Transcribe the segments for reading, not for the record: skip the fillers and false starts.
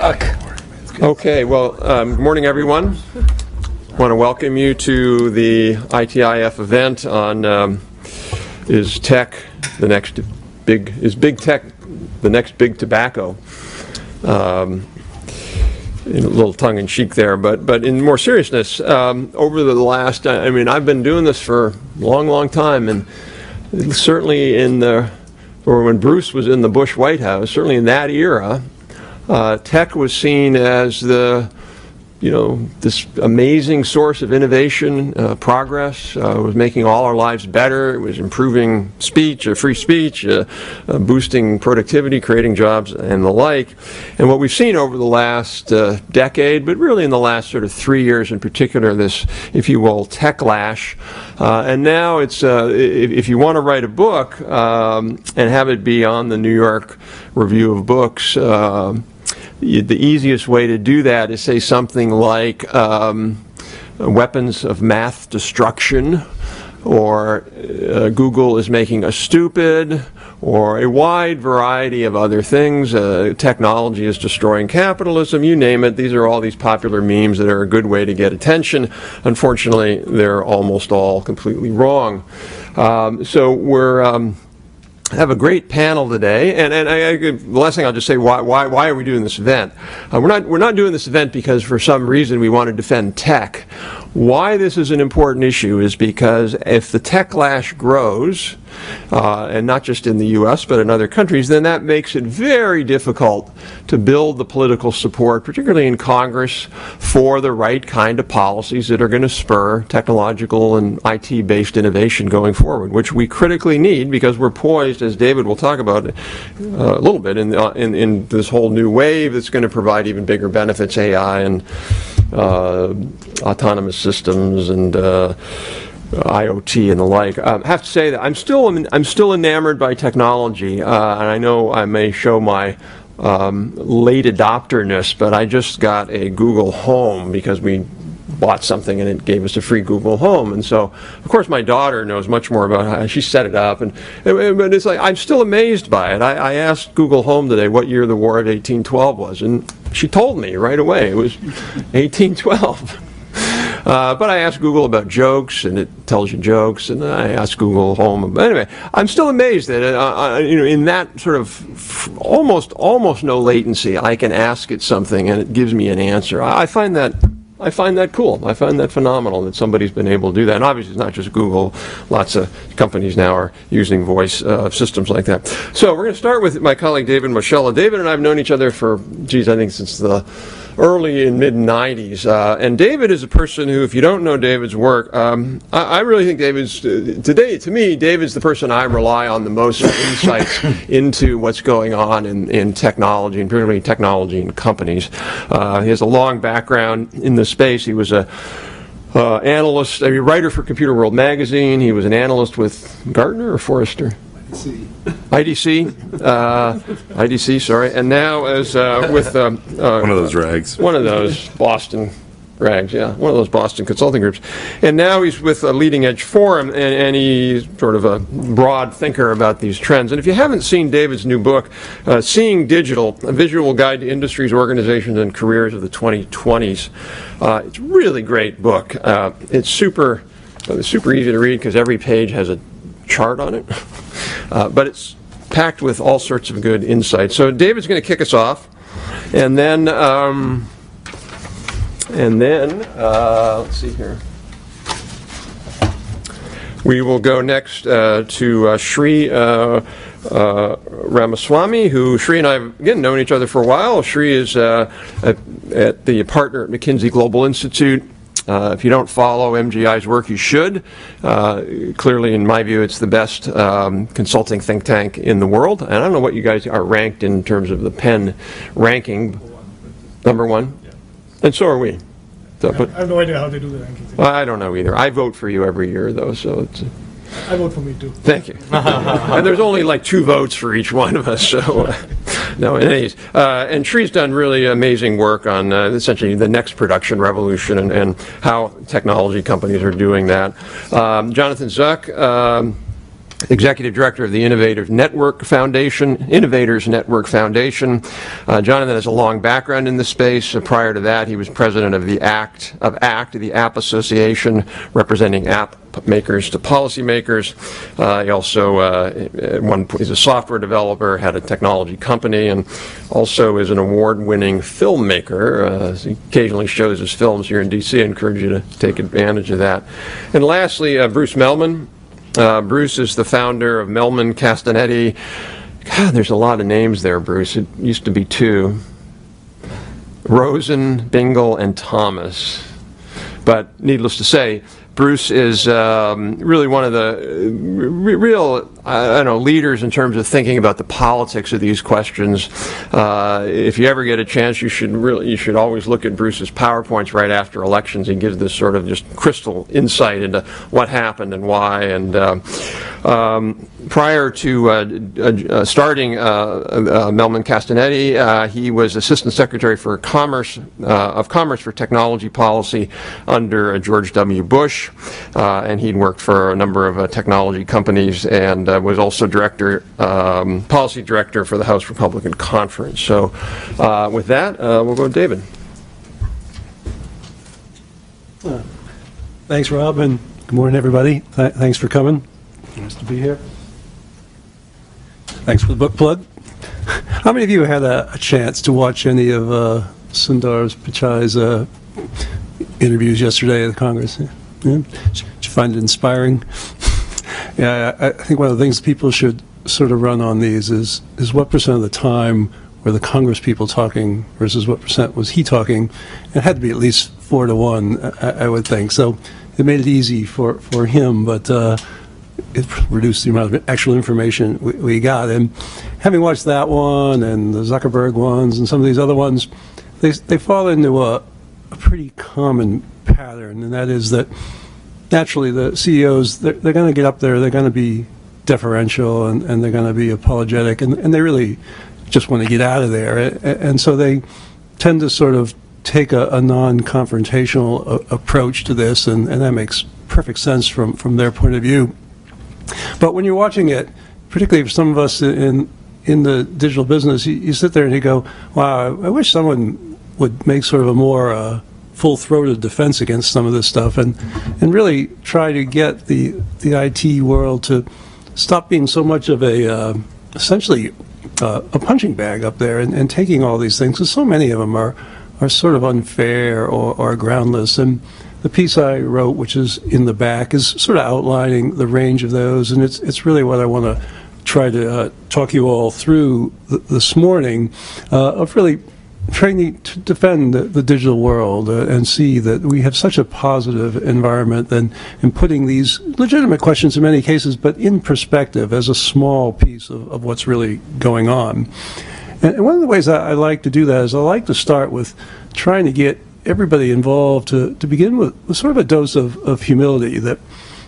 Zuck. Okay, well, good morning, everyone. I want to welcome you to the ITIF event on is tech the next big, is big tech the next big tobacco? A little tongue-in-cheek there, but in more seriousness, over the last, I mean, I've been doing this for a long time, and certainly or when Bruce was in the Bush White House, certainly in that era, tech was seen as this amazing source of innovation, progress. It was making all our lives better. It was improving speech, free speech, boosting productivity, creating jobs, and the like. And what we've seen over the last decade, but really in the last sort of 3 years in particular, this, if you will, techlash. And now it's, if you want to write a book and have it be on the New York Review of Books, the easiest way to do that is say something like weapons of math destruction, or Google is making us stupid, or a wide variety of other things. Technology is destroying capitalism, you name it. These are all these popular memes that are a good way to get attention. Unfortunately, they're almost all completely wrong. So we're have a great panel today, and the last thing I'll just say, why are we doing this event? We're not doing this event because for some reason we want to defend tech. Why this is an important issue is because if the techlash grows, and not just in the U.S. but in other countries, then that makes it very difficult to build the political support, particularly in Congress, for the right kind of policies that are going to spur technological and IT-based innovation going forward, which we critically need because we're poised, as David will talk about a little bit, in this whole new wave that's going to provide even bigger benefits, AI and autonomous systems and IoT and the like. I have to say that I'm still enamored by technology, and I know I may show my late adopterness, but I just got a Google Home because we bought something and it gave us a free Google Home, and so of course my daughter knows much more about how she set it up, but it's like I'm still amazed by it. I asked Google Home today what year the War of 1812 was, and she told me right away it was 1812. But I asked Google about jokes, and it tells you jokes, and I asked Google Home. But anyway, I'm still amazed that in that sort of almost no latency, I can ask it something and it gives me an answer. I find that cool. I find that phenomenal that somebody's been able to do that. And obviously it's not just Google. Lots of companies now are using voice systems like that. So we're going to start with my colleague David Moschella. David and I have known each other for, I think since the early and mid-90s. And David is a person who, if you don't know David's work, I really think David's the person I rely on the most for insights into what's going on in technology, and particularly technology in companies. He has a long background in this space. He was a analyst, a writer for Computer World magazine. He was an analyst with Gartner or Forrester? IDC, sorry, and now as with one of those rags. One of those Boston rags, yeah, one of those Boston consulting groups. And now he's with a Leading Edge Forum, and he's sort of a broad thinker about these trends. And if you haven't seen David's new book, Seeing Digital, A Visual Guide to Industries, Organizations, and Careers of the 2020s, it's a really great book. It's super easy to read because every page has a chart on it, but it's packed with all sorts of good insights. So David's going to kick us off, and then let's see here. We will go next to Sri Ramaswamy, who Sri and I have again known each other for a while. Sri is at the partner at McKinsey Global Institute. If you don't follow MGI's work, you should. Clearly, in my view, it's the best consulting think tank in the world. And I don't know what you guys are ranked in terms of the Penn ranking. Number one? Yeah. And so are we. So, I have no idea how they do the ranking thing. I don't know either. I vote for you every year, though, so it's... I vote for me, too. Thank you. And there's only like 2 votes for each one of us, so... No, anyways, and Sri's done really amazing work on essentially the next production revolution and how technology companies are doing that. Jonathan Zuck Executive Director of the Innovators Network Foundation. Jonathan has a long background in this space. Prior to that, he was president of the ACT, the App Association, representing app makers to policymakers. He also, at one point, he's a software developer, had a technology company, and also is an award-winning filmmaker. He occasionally shows his films here in D.C. I encourage you to take advantage of that. And lastly, Bruce Mehlman. Bruce is the founder of Mehlman Castanetti. God, there's a lot of names there, Bruce. It used to be two. Rosen, Bingle, and Thomas. But needless to say, Bruce is really one of the real, leaders in terms of thinking about the politics of these questions. If you ever get a chance, you should always look at Bruce's PowerPoints right after elections. He gives this sort of just crystal insight into what happened and why. And prior to starting Mehlman Castanetti, he was Assistant Secretary for Commerce for Technology Policy under George W. Bush, and he'd worked for a number of technology companies and was also policy director for the House Republican Conference. So with that, we'll go to David. Thanks, Rob, and good morning, everybody. Thanks for coming. Nice to be here. Thanks for the book plug. How many of you had a chance to watch any of Sundar Pichai's interviews yesterday at the Congress? Yeah? Did you find it inspiring? Yeah, I think one of the things people should sort of run on these is what percent of the time were the Congress people talking versus what percent was he talking. It had to be at least 4 to 1, I would think. So it made it easy for him, but it reduced the amount of actual information we got. And having watched that one and the Zuckerberg ones and some of these other ones, they fall into a pretty common pattern, and that is that naturally the CEOs, they're going to get up there, they're going to be deferential, and they're going to be apologetic, and they really just want to get out of there. And so they tend to sort of take a non-confrontational approach to this, and that makes perfect sense from their point of view. But when you're watching it, particularly for some of us in the digital business, you sit there and you go, wow, I wish someone would make sort of a more full-throated defense against some of this stuff, and really try to get the IT world to stop being so much of essentially a punching bag up there and taking all these things, because so many of them are sort of unfair or groundless. And the piece I wrote, which is in the back, is sort of outlining the range of those, and it's really what I want to try to talk you all through this morning, of really trying to defend the digital world and see that we have such a positive environment and putting these legitimate questions in many cases, but in perspective as a small piece of what's really going on. And one of the ways I like to do that is I like to start with trying to get everybody involved to begin with sort of a dose of humility that,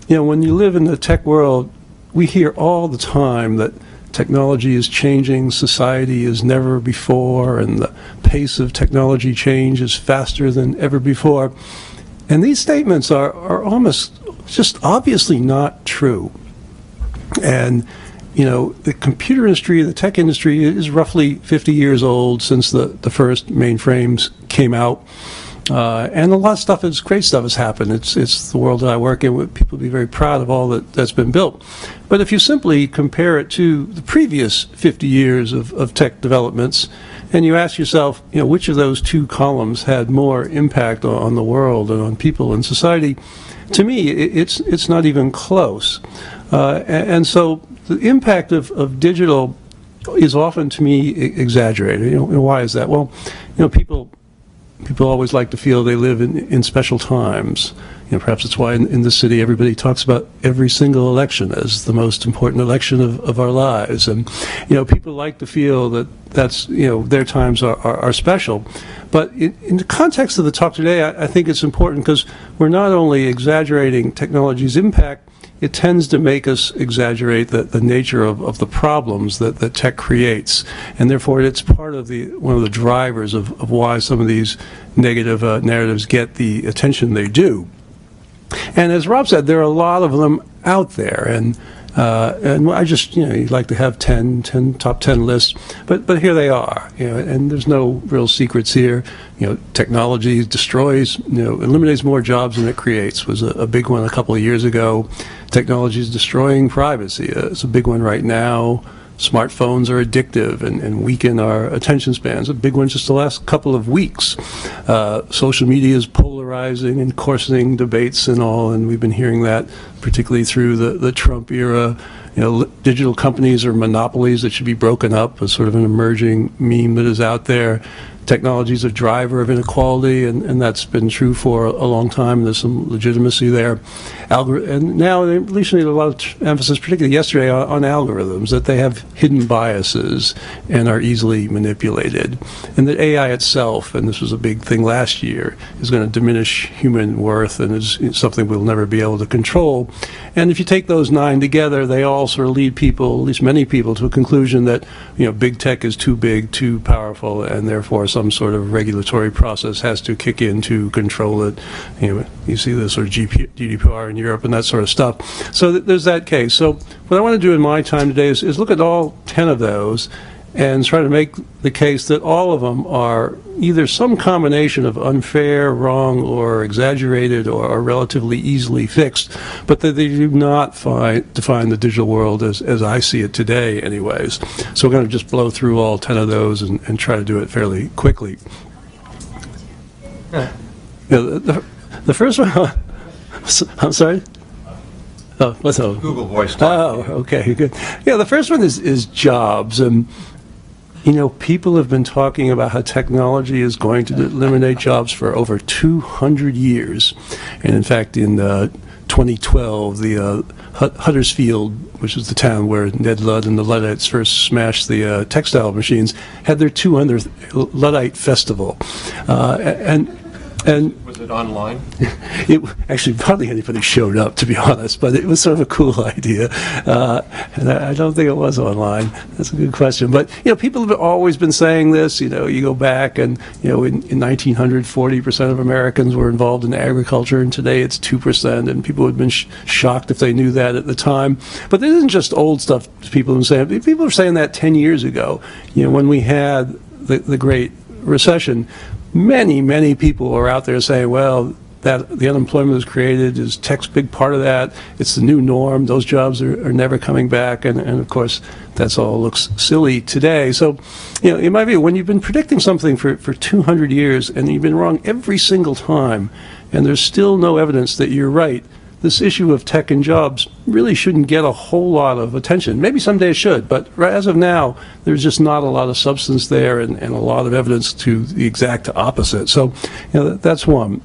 when you live in the tech world, we hear all the time that technology is changing, society as never before, and the pace of technology change is faster than ever before. And these statements are almost just obviously not true. And, the computer industry, the tech industry is roughly 50 years old since the first mainframes came out. And a lot of stuff, great stuff has happened. It's the world that I work in. People be very proud of all that's been built. But if you simply compare it to the previous 50 years of tech developments, and you ask yourself, which of those two columns had more impact on the world and on people and society, to me, it's not even close. And so the impact of digital is often, to me, exaggerated. Why is that? Well, people always like to feel they live in special times. Perhaps it's why in this city everybody talks about every single election as the most important election of our lives. And people like to feel that's their times are special. But in the context of the talk today, I think it's important because we're not only exaggerating technology's impact, it tends to make us exaggerate the nature of the problems that tech creates. And therefore, it's part of one of the drivers of why some of these negative narratives get the attention they do. And as Rob said, there are a lot of them out there. And And I just, you'd like to have 10 top 10 lists, but here they are, and there's no real secrets here. Technology destroys, eliminates more jobs than it creates was a big one a couple of years ago. Technology is destroying privacy. It's a big one right now. Smartphones are addictive and weaken our attention spans. A big one just the last couple of weeks. Social media is polarizing and coarsening debates and all, and we've been hearing that particularly through the Trump era. Digital companies are monopolies that should be broken up, a sort of an emerging meme that is out there. Technology is a driver of inequality, and that's been true for a long time. There's some legitimacy there. And now, recently, a lot of emphasis, particularly yesterday, on algorithms, that they have hidden biases and are easily manipulated. And that AI itself, and this was a big thing last year, is going to diminish human worth and is something we'll never be able to control. And if you take those 9 together, they all sort of lead people, at least many people, to a conclusion that big tech is too big, too powerful, and therefore some sort of regulatory process has to kick in to control it. You see this sort of GDPR in Europe and that sort of stuff. So there's that case. So what I want to do in my time today is look at all 10 of those and try to make the case that all of them are either some combination of unfair, wrong, or exaggerated, or relatively easily fixed, but that they do not define the digital world as I see it today anyways. So we're going to just blow through all 10 of those and try to do it fairly quickly. The first one, I'm sorry? Oh, what's that? Google Voice. Oh, okay, good. Yeah, the first one is jobs. And people have been talking about how technology is going to eliminate jobs for over 200 years. And in fact, in 2012, the Huddersfield, which is the town where Ned Ludd and the Luddites first smashed the textile machines, had their 200th Luddite festival. And was it online? It actually hardly anybody showed up, to be honest, but it was sort of a cool idea, and I don't think it was online. That's a good question. But people have always been saying this. You go back, and in 1900, 40% of Americans were involved in agriculture, and today it's 2%, and people would have been shocked if they knew that at the time. But this isn't just old stuff. People have been saying. People were saying that 10 years ago. When we had the Great Recession. Many people are out there saying, well, that the unemployment was created, is tech's a big part of that. It's the new norm. Those jobs are never coming back. And of course, that's all looks silly today. So, in my view, when you've been predicting something for 200 years and you've been wrong every single time, and there's still no evidence that you're right, this issue of tech and jobs really shouldn't get a whole lot of attention. Maybe someday it should, but as of now, there's just not a lot of substance there and a lot of evidence to the exact opposite. So, that's one.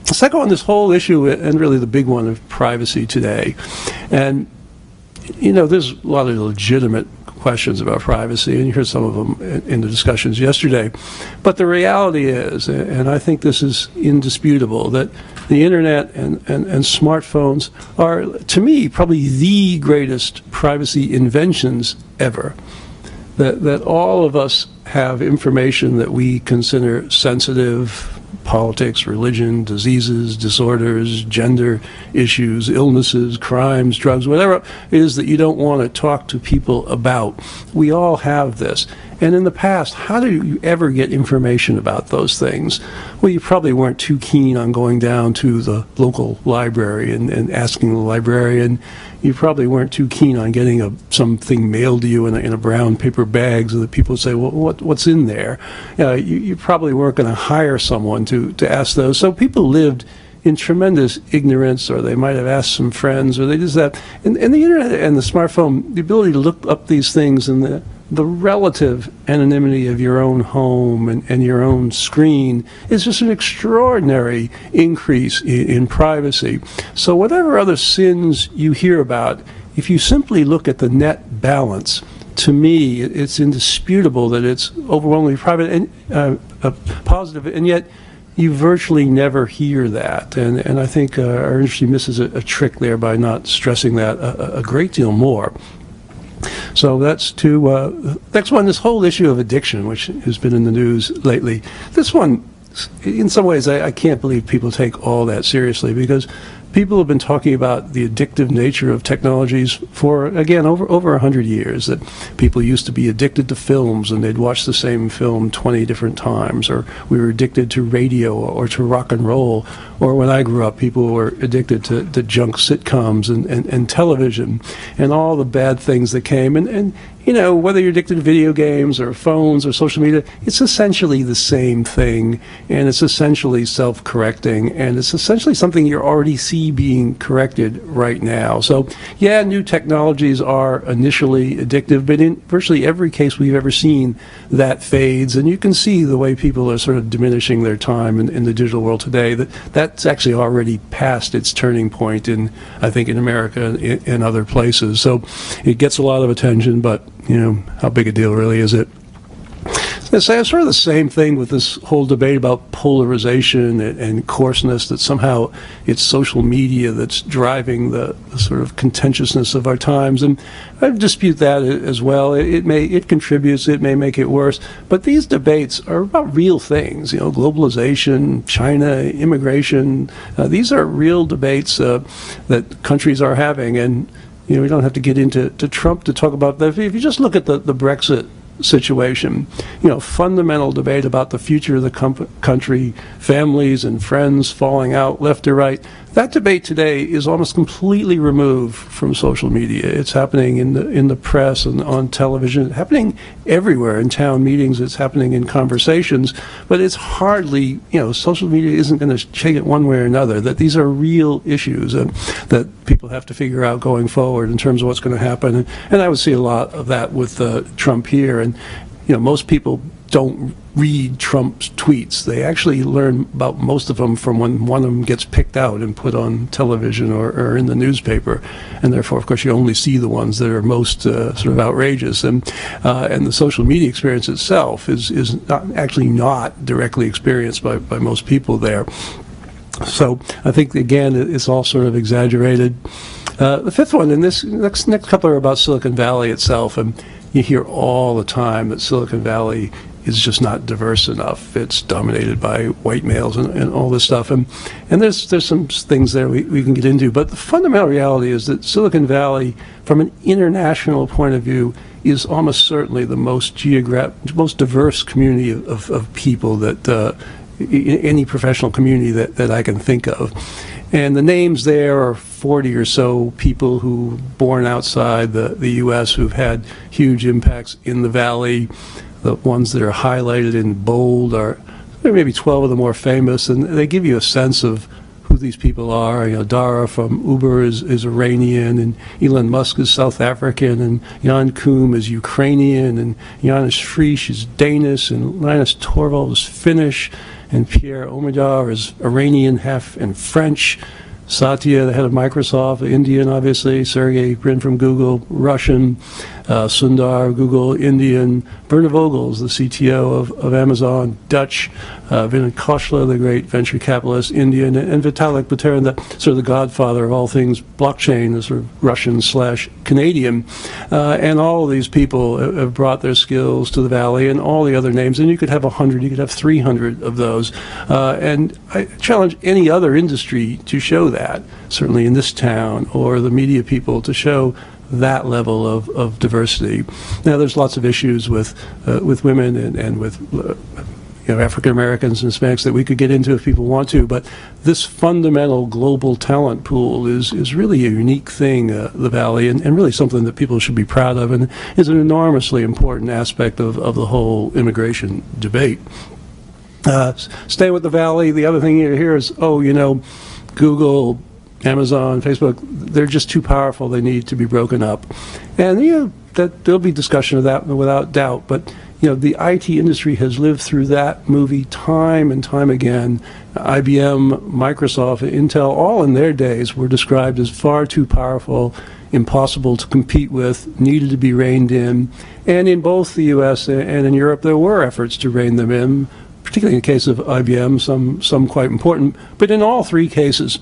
The second one, this whole issue, and really the big one of privacy today. And, there's a lot of legitimate questions about privacy, and you heard some of them in the discussions yesterday. But the reality is, and I think this is indisputable, that the internet and smartphones are, to me, probably the greatest privacy inventions ever. That all of us have information that we consider sensitive, politics, religion, diseases, disorders, gender issues, illnesses, crimes, drugs, whatever it is that you don't want to talk to people about. We all have this. And in the past, how did you ever get information about those things? Well, you probably weren't too keen on going down to the local library and asking the librarian. You probably weren't too keen on getting something mailed to you in a brown paper bag so that people would say, well, what's in there? You probably weren't going to hire someone to ask those. So people lived in tremendous ignorance, or they might have asked some friends, or they just that. And the internet and the smartphone, the ability to look up these things and the relative anonymity of your own home and your own screen is just an extraordinary increase in privacy. So whatever other sins you hear about, if you simply look at the net balance, to me, it's indisputable that it's overwhelmingly private and positive, and yet you virtually never hear that. And I think our industry misses a trick there by not stressing that a great deal more. So that's two. Next one, this whole issue of addiction, which has been in the news lately. This one, in some ways, I can't believe people take all that seriously, because people have been talking about the addictive nature of technologies for, again, over 100 years, that people used to be addicted to films and they'd watch the same film 20 different times, or we were addicted to radio or to rock and roll, or when I grew up, people were addicted to junk sitcoms and television and all the bad things that came. And you know, whether you're addicted to video games or phones or social media, it's essentially the same thing, and it's essentially self-correcting, and it's essentially something you already see being corrected right now. So, yeah, new technologies are initially addictive, but in virtually every case we've ever seen, that fades, and you can see the way people are sort of diminishing their time in the digital world today, that's actually already past its turning point in, I think, in America and other places. So it gets a lot of attention, but you know, how big a deal really is it? It's sort of the same thing with this whole debate about polarization and coarseness, that somehow it's social media that's driving the sort of contentiousness of our times, and I dispute that as well. It contributes, it may make it worse, but these debates are about real things, you know, globalization, China, immigration. These are real debates that countries are having, and you know, we don't have to get into Trump to talk about that. If you just look at the Brexit situation, you know, fundamental debate about the future of the country, families and friends falling out left or right. That debate today is almost completely removed from social media. It's happening in the press and on television. It's happening everywhere in town meetings. It's happening in conversations. But it's hardly, you know, social media isn't going to shake it one way or another. That these are real issues that people have to figure out going forward in terms of what's going to happen. And I would see a lot of that with Trump here. And you know, most people don't read Trump's tweets. They actually learn about most of them from when one of them gets picked out and put on television or in the newspaper, and therefore, of course, you only see the ones that are most sort of outrageous. And the social media experience itself is not directly experienced by most people there. So I think, again, it's all sort of exaggerated. The fifth one, and this next couple are about Silicon Valley itself, and you hear all the time that Silicon Valley is just not diverse enough. It's dominated by white males and all this stuff. And there's some things there we can get into. But the fundamental reality is that Silicon Valley, from an international point of view, is almost certainly the most diverse community of people that any professional community that I can think of. And the names there are 40 or so people who born outside the U.S. who've had huge impacts in the Valley. The ones that are highlighted in bold are, there may be 12 of the more famous, and they give you a sense of who these people are. You know, Dara from Uber is Iranian, and Elon Musk is South African, and Jan Koum is Ukrainian, and Jonas Frisch is Danish, and Linus Torvald is Finnish, and Pierre Omidyar is Iranian, half and French. Satya, the head of Microsoft, Indian, obviously. Sergey Brin from Google, Russian. Sundar, Google, Indian. Werner Vogels, the CTO of Amazon, Dutch. Vinod Khosla, the great venture capitalist, Indian. And Vitalik Buterin, the sort of the godfather of all things blockchain, the sort of Russian/Canadian. And all of these people have brought their skills to the Valley, and all the other names. And you could have 100, you could have 300 of those. And I challenge any other industry to show that, certainly in this town, or the media people to show that level of diversity. Now, there's lots of issues with women and with African Americans and Hispanics that we could get into if people want to, but this fundamental global talent pool is really a unique thing, the Valley, and really something that people should be proud of, and is an enormously important aspect of the whole immigration debate. Stay with the Valley. The other thing you hear is, Google, Amazon, Facebook, they're just too powerful. They need to be broken up. And, that there'll be discussion of that without doubt. But, the IT industry has lived through that movie time and time again. IBM, Microsoft, Intel, all in their days were described as far too powerful, impossible to compete with, needed to be reined in. And in both the U.S. and in Europe, there were efforts to rein them in, particularly in the case of IBM, some quite important. But in all three cases,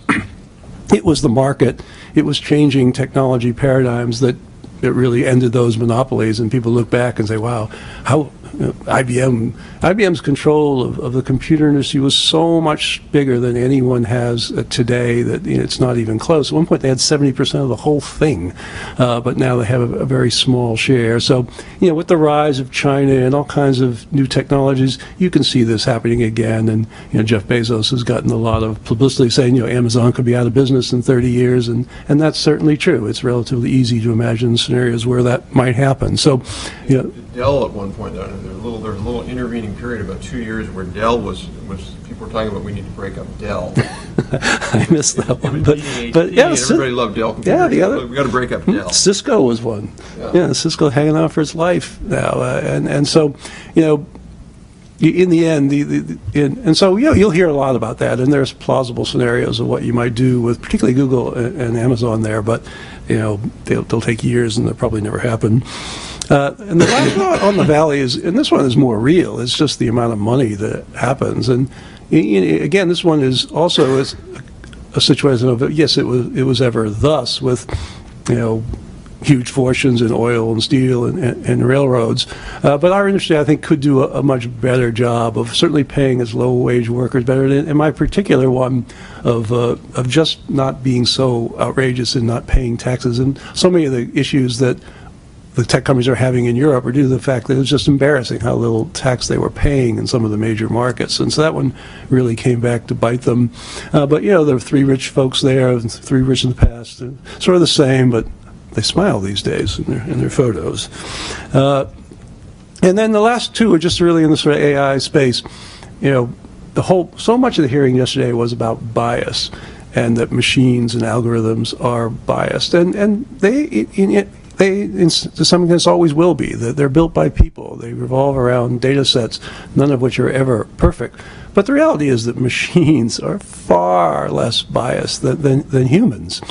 it was the market, it was changing technology paradigms that really ended those monopolies, and people look back and say, wow, how IBM's control of the computer industry was so much bigger than anyone has today that it's not even close. At one point they had 70% of the whole thing, but now they have a very small share. So, with the rise of China and all kinds of new technologies, you can see this happening again. And Jeff Bezos has gotten a lot of publicity saying Amazon could be out of business in 30 years, and that's certainly true. It's relatively easy to imagine scenarios where that might happen. So, Dell at one point, there was a little intervening period, about 2 years, where Dell was people were talking about we need to break up Dell. I missed that one, but everybody loved Dell computers. Yeah, we got to break up Dell. Cisco was one. Yeah, Cisco hanging on for its life now, and so in the end, and so you'll hear a lot about that, and there's plausible scenarios of what you might do with particularly Google and Amazon there, but they'll take years and they'll probably never happen. And the last one on the Valley and this one is more real. It's just the amount of money that happens, and again, this one is also a situation of yes, it was ever thus with huge fortunes in oil and steel and railroads. But our industry, I think, could do a much better job of certainly paying its low-wage workers better. And my particular one of just not being so outrageous in not paying taxes. And so many of the issues that the tech companies are having in Europe are due to the fact that it was just embarrassing how little tax they were paying in some of the major markets. And so that one really came back to bite them. But, there are three rich folks there, three rich in the past. They're sort of the same, but they smile these days in their photos. And then the last two are just really in the sort of AI space. So much of the hearing yesterday was about bias, and that machines and algorithms are biased, and they to some extent always will be. That they're built by people. They revolve around data sets, none of which are ever perfect. But the reality is that machines are far less biased than humans.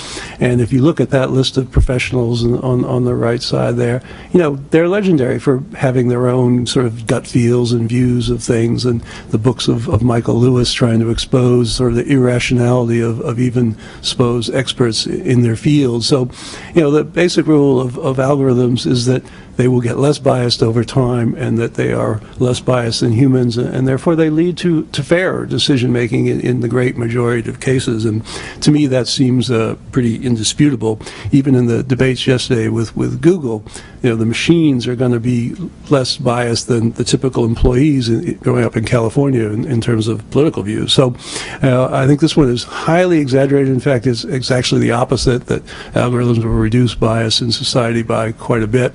And if you look at that list of professionals on the right side there, they're legendary for having their own sort of gut feels and views of things. And the books of Michael Lewis trying to expose sort of the irrationality of even supposed experts in their field. So, the basic rule of algorithms is that they will get less biased over time, and that they are less biased than humans, and therefore they lead to fairer decision making in the great majority of cases. And to me, that seems pretty indisputable. Even in the debates yesterday with Google, the machines are going to be less biased than the typical employees growing up in California in terms of political views. So I think this one is highly exaggerated. In fact, it's actually the opposite, that algorithms will reduce bias in society by quite a bit.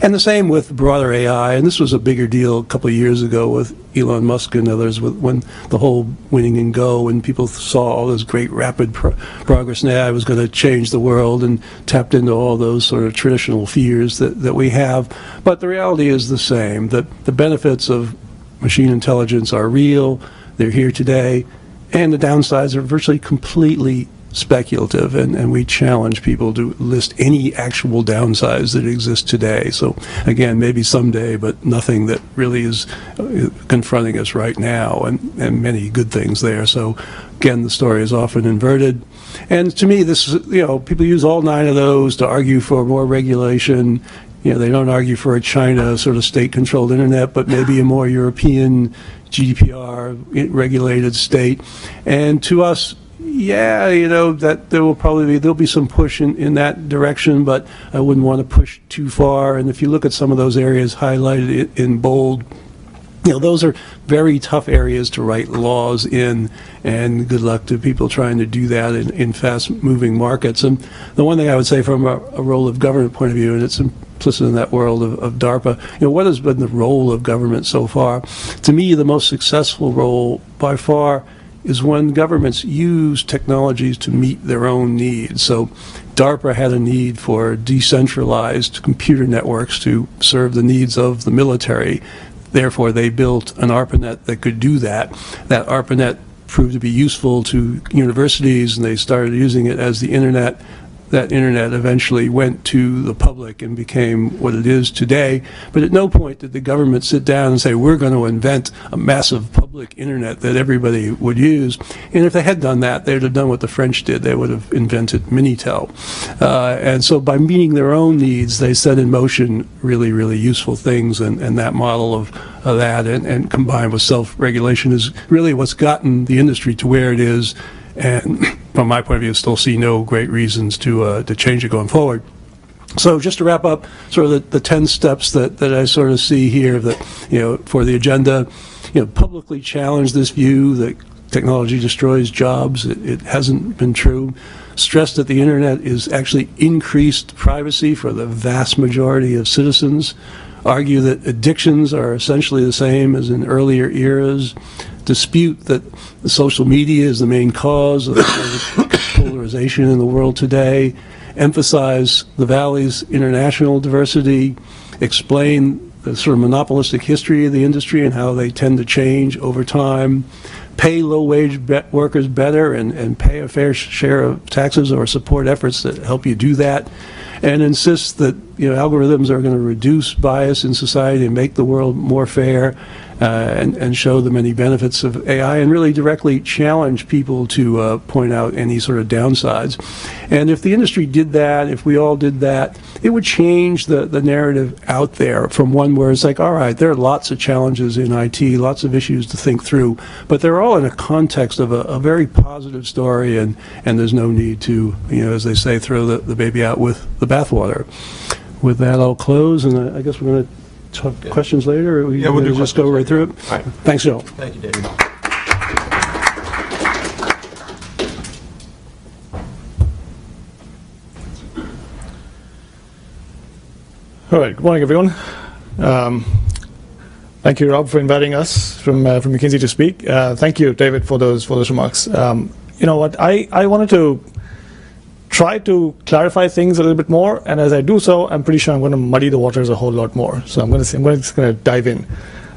And the same with broader AI, and this was a bigger deal a couple of years ago with Elon Musk and others, when the whole winning and go, and people saw all this great rapid progress in AI was going to change the world, and tapped into all those sort of traditional fears that we have. But the reality is the same, that the benefits of machine intelligence are real, they're here today, and the downsides are virtually completely speculative, and we challenge people to list any actual downsides that exist today. So again, maybe someday, but nothing that really is confronting us right now, and many good things there. So again, the story is often inverted. And to me, this is, people use all 9 of those to argue for more regulation. They don't argue for a China sort of state-controlled internet, but maybe a more European GDPR regulated state. And to us, that there'll be some push in that direction, but I wouldn't want to push too far. And if you look at some of those areas highlighted in bold, those are very tough areas to write laws in, and good luck to people trying to do that in fast-moving markets. And the one thing I would say from a role of government point of view, and it's implicit in that world of DARPA, what has been the role of government so far? To me, the most successful role by far is when governments use technologies to meet their own needs. So DARPA had a need for decentralized computer networks to serve the needs of the military. Therefore, they built an ARPANET that could do that. That ARPANET proved to be useful to universities, and they started using it as the internet. That internet eventually went to the public and became what it is today. But at no point did the government sit down and say, we're going to invent a massive public public internet that everybody would use. And if they had done that, they'd have done what the French did. They would have invented Minitel. And so by meeting their own needs, they set in motion really, really useful things. And that model of that and combined with self-regulation is really what's gotten the industry to where it is. And from my point of view, still see no great reasons to change it going forward. So just to wrap up, sort of the 10 steps that I sort of see here that, for the agenda, publicly challenge this view that technology destroys jobs. It hasn't been true. Stress that the internet is actually increased privacy for the vast majority of citizens. Argue that addictions are essentially the same as in earlier eras. Dispute that the social media is the main cause of the polarization in the world today. Emphasize the Valley's international diversity, explain the sort of monopolistic history of the industry and how they tend to change over time, pay low-wage workers better and pay a fair share of taxes or support efforts that help you do that, and insist that algorithms are going to reduce bias in society and make the world more fair, and show the many benefits of AI, and really directly challenge people to point out any sort of downsides. And if the industry did that, if we all did that, it would change the narrative out there from one where it's like, all right, there are lots of challenges in IT, lots of issues to think through, but they're all in a context of a very positive story, and there's no need to, as they say, throw the baby out with the bathwater. With that, I'll close, and I guess we're going to talk questions later, or we'll just go right through it? All right. Thanks, Joe. Thank you, David. All right. Good morning, everyone. Thank you, Rob, for inviting us from McKinsey to speak. Thank you, David, for those remarks. You know what? I wanted to try to clarify things a little bit more, and as I do so, I'm pretty sure I'm going to muddy the waters a whole lot more. So I'm just going to dive in.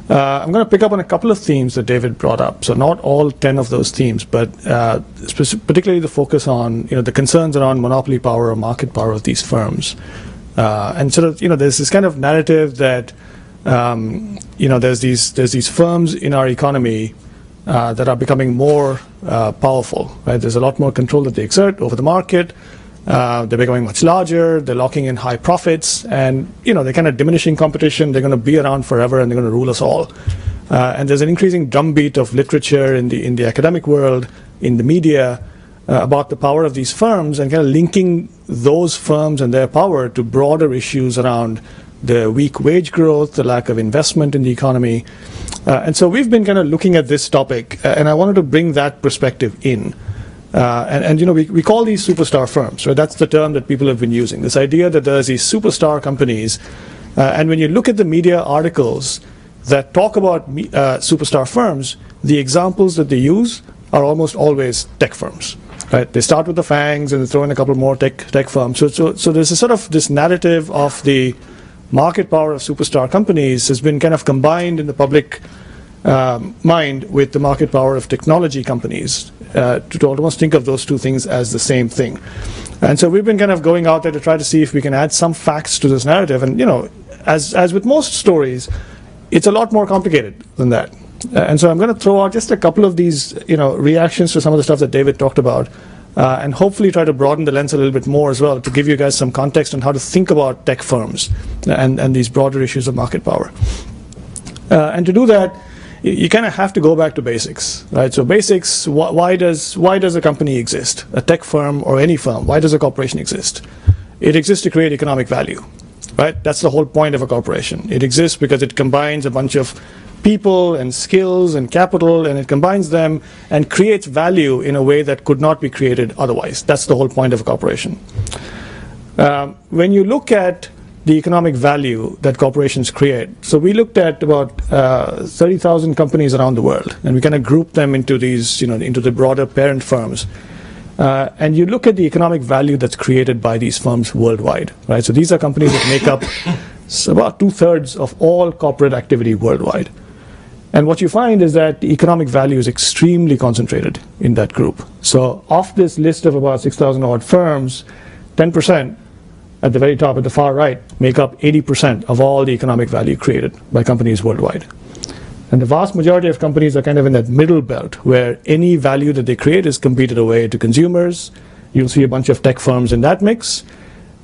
I'm going to pick up on a couple of themes that David brought up. So not all 10 of those themes, but particularly the focus on the concerns around monopoly power or market power of these firms, and sort of there's this kind of narrative that there's these firms in our economy that are becoming more powerful, right? There's a lot more control that they exert over the market. They're becoming much larger. They're locking in high profits, and they're kind of diminishing competition. They're going to be around forever, and they're going to rule us all. And there's an increasing drumbeat of literature in the academic world, in the media, about the power of these firms, and kind of linking those firms and their power to broader issues around the weak wage growth, the lack of investment in the economy. And so we've been kind of looking at this topic, and I wanted to bring that perspective in. We call these superstar firms, right? That's the term that people have been using. This idea that there's these superstar companies, and when you look at the media articles that talk about superstar firms, the examples that they use are almost always tech firms, right? They start with the FANGs and they throw in a couple more tech firms. So there's a sort of this narrative of the market power of superstar companies has been kind of combined in the public mind with the market power of technology companies to almost think of those two things as the same thing. And so we've been kind of going out there to try to see if we can add some facts to this narrative. And as with most stories, it's a lot more complicated than that. And so I'm going to throw out just a couple of these reactions to some of the stuff that David talked about, and hopefully try to broaden the lens a little bit more as well to give you guys some context on how to think about tech firms and these broader issues of market power. And to do that, you kind of have to go back to basics, right? So basics, why does a company exist? A tech firm or any firm, why does a corporation exist? It exists to create economic value, right? That's the whole point of a corporation. It exists because it combines a bunch of people and skills and capital, and it combines them and creates value in a way that could not be created otherwise. That's the whole point of a corporation. When you look at the economic value that corporations create, so we looked at about 30,000 companies around the world, and we kind of grouped them into these, into the broader parent firms. And you look at the economic value that's created by these firms worldwide, right? So these are companies that make up about 2/3 of all corporate activity worldwide. And what you find is that the economic value is extremely concentrated in that group. So off this list of about 6,000 odd firms, 10% at the very top, at the far right, make up 80% of all the economic value created by companies worldwide. And the vast majority of companies are kind of in that middle belt where any value that they create is competed away to consumers. You'll see a bunch of tech firms in that mix.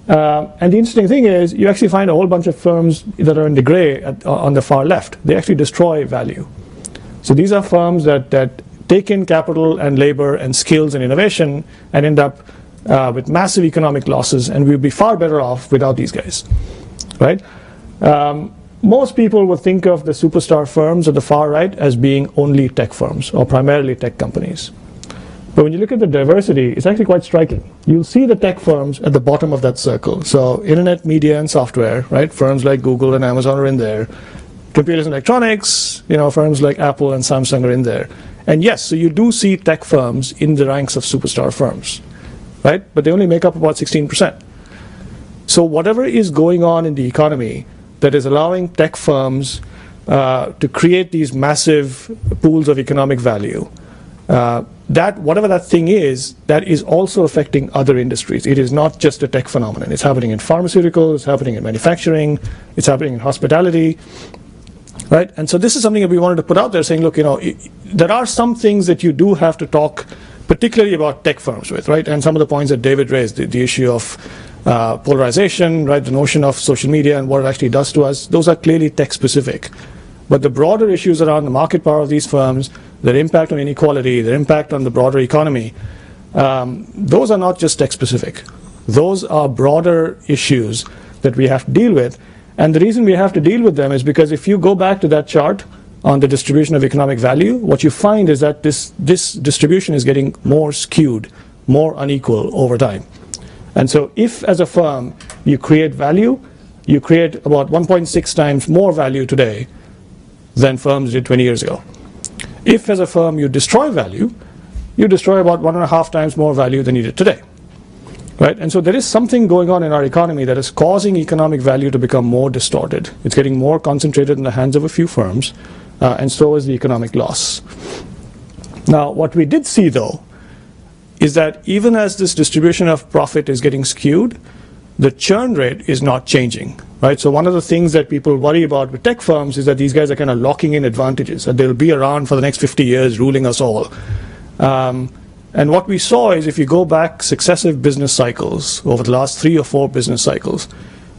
And the interesting thing is you actually find a whole bunch of firms that are in the gray on the far left. They actually destroy value. So these are firms that take in capital and labor and skills and innovation and end up with massive economic losses, and we'd be far better off without these guys, right? Most people would think of the superstar firms at the far right as being only tech firms or primarily tech companies. But when you look at the diversity, it's actually quite striking. You'll see the tech firms at the bottom of that circle. So internet, media, and software, right? Firms like Google and Amazon are in there. Computers and electronics, firms like Apple and Samsung are in there. And yes, so you do see tech firms in the ranks of superstar firms, right? But they only make up about 16%. So whatever is going on in the economy that is allowing tech firms to create these massive pools of economic value, that whatever that thing is, that is also affecting other industries. It is not just a tech phenomenon. It's happening in pharmaceuticals, it's happening in manufacturing, it's happening in hospitality, right? And so this is something that we wanted to put out there, saying, look, there are some things that you do have to talk particularly about tech firms with, right? And some of the points that David raised, the issue of polarization, right? The notion of social media and what it actually does to us, those are clearly tech specific. But the broader issues around the market power of these firms, their impact on inequality, their impact on the broader economy, those are not just tech specific. Those are broader issues that we have to deal with. And the reason we have to deal with them is because if you go back to that chart on the distribution of economic value, what you find is that this distribution is getting more skewed, more unequal over time. And so if, as a firm, you create value, you create about 1.6 times more value today than firms did 20 years ago. If, as a firm, you destroy value, you destroy about 1.5 times more value than you did today. Right? And so there is something going on in our economy that is causing economic value to become more distorted. It's getting more concentrated in the hands of a few firms, and so is the economic loss. Now, what we did see, though, is that even as this distribution of profit is getting skewed, the churn rate is not changing. Right? So one of the things that people worry about with tech firms is that these guys are kind of locking in advantages, that they'll be around for the next 50 years ruling us all. And what we saw is if you go back successive business cycles, over the last 3 or 4 business cycles,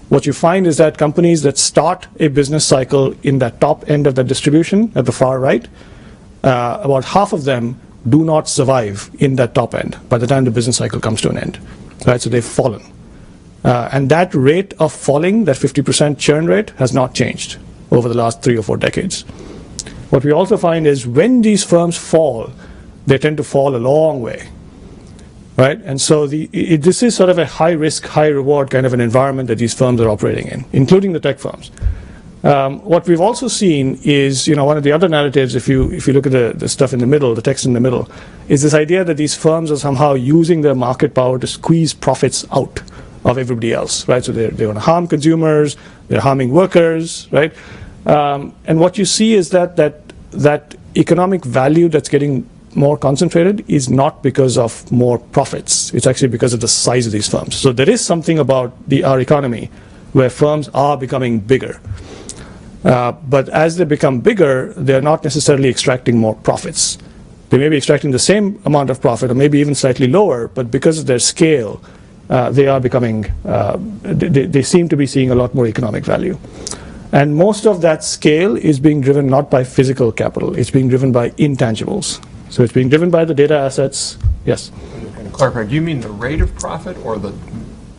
what you find is that companies that start a business cycle in that top end of the distribution at the far right, about half of them do not survive in that top end by the time the business cycle comes to an end. Right? So they've fallen. And that rate of falling, that 50% churn rate, has not changed over the last 3 or 4 decades. What we also find is when these firms fall, they tend to fall a long way, right? And so this is sort of a high-risk, high-reward kind of an environment that these firms are operating in, including the tech firms. What we've also seen is, one of the other narratives, if you look at the stuff in the middle, the text in the middle, is this idea that these firms are somehow using their market power to squeeze profits out of everybody else, right? So they're going to harm consumers, they're harming workers, right? And what you see is that economic value that's getting more concentrated is not because of more profits. It's actually because of the size of these firms. So there is something about our economy where firms are becoming bigger. But as they become bigger, they're not necessarily extracting more profits. They may be extracting the same amount of profit or maybe even slightly lower, but because of their scale, they are becoming, they seem to be seeing a lot more economic value. And most of that scale is being driven not by physical capital, it's being driven by intangibles. So it's being driven by the data assets. Yes? And clarify, do you mean the rate of profit or the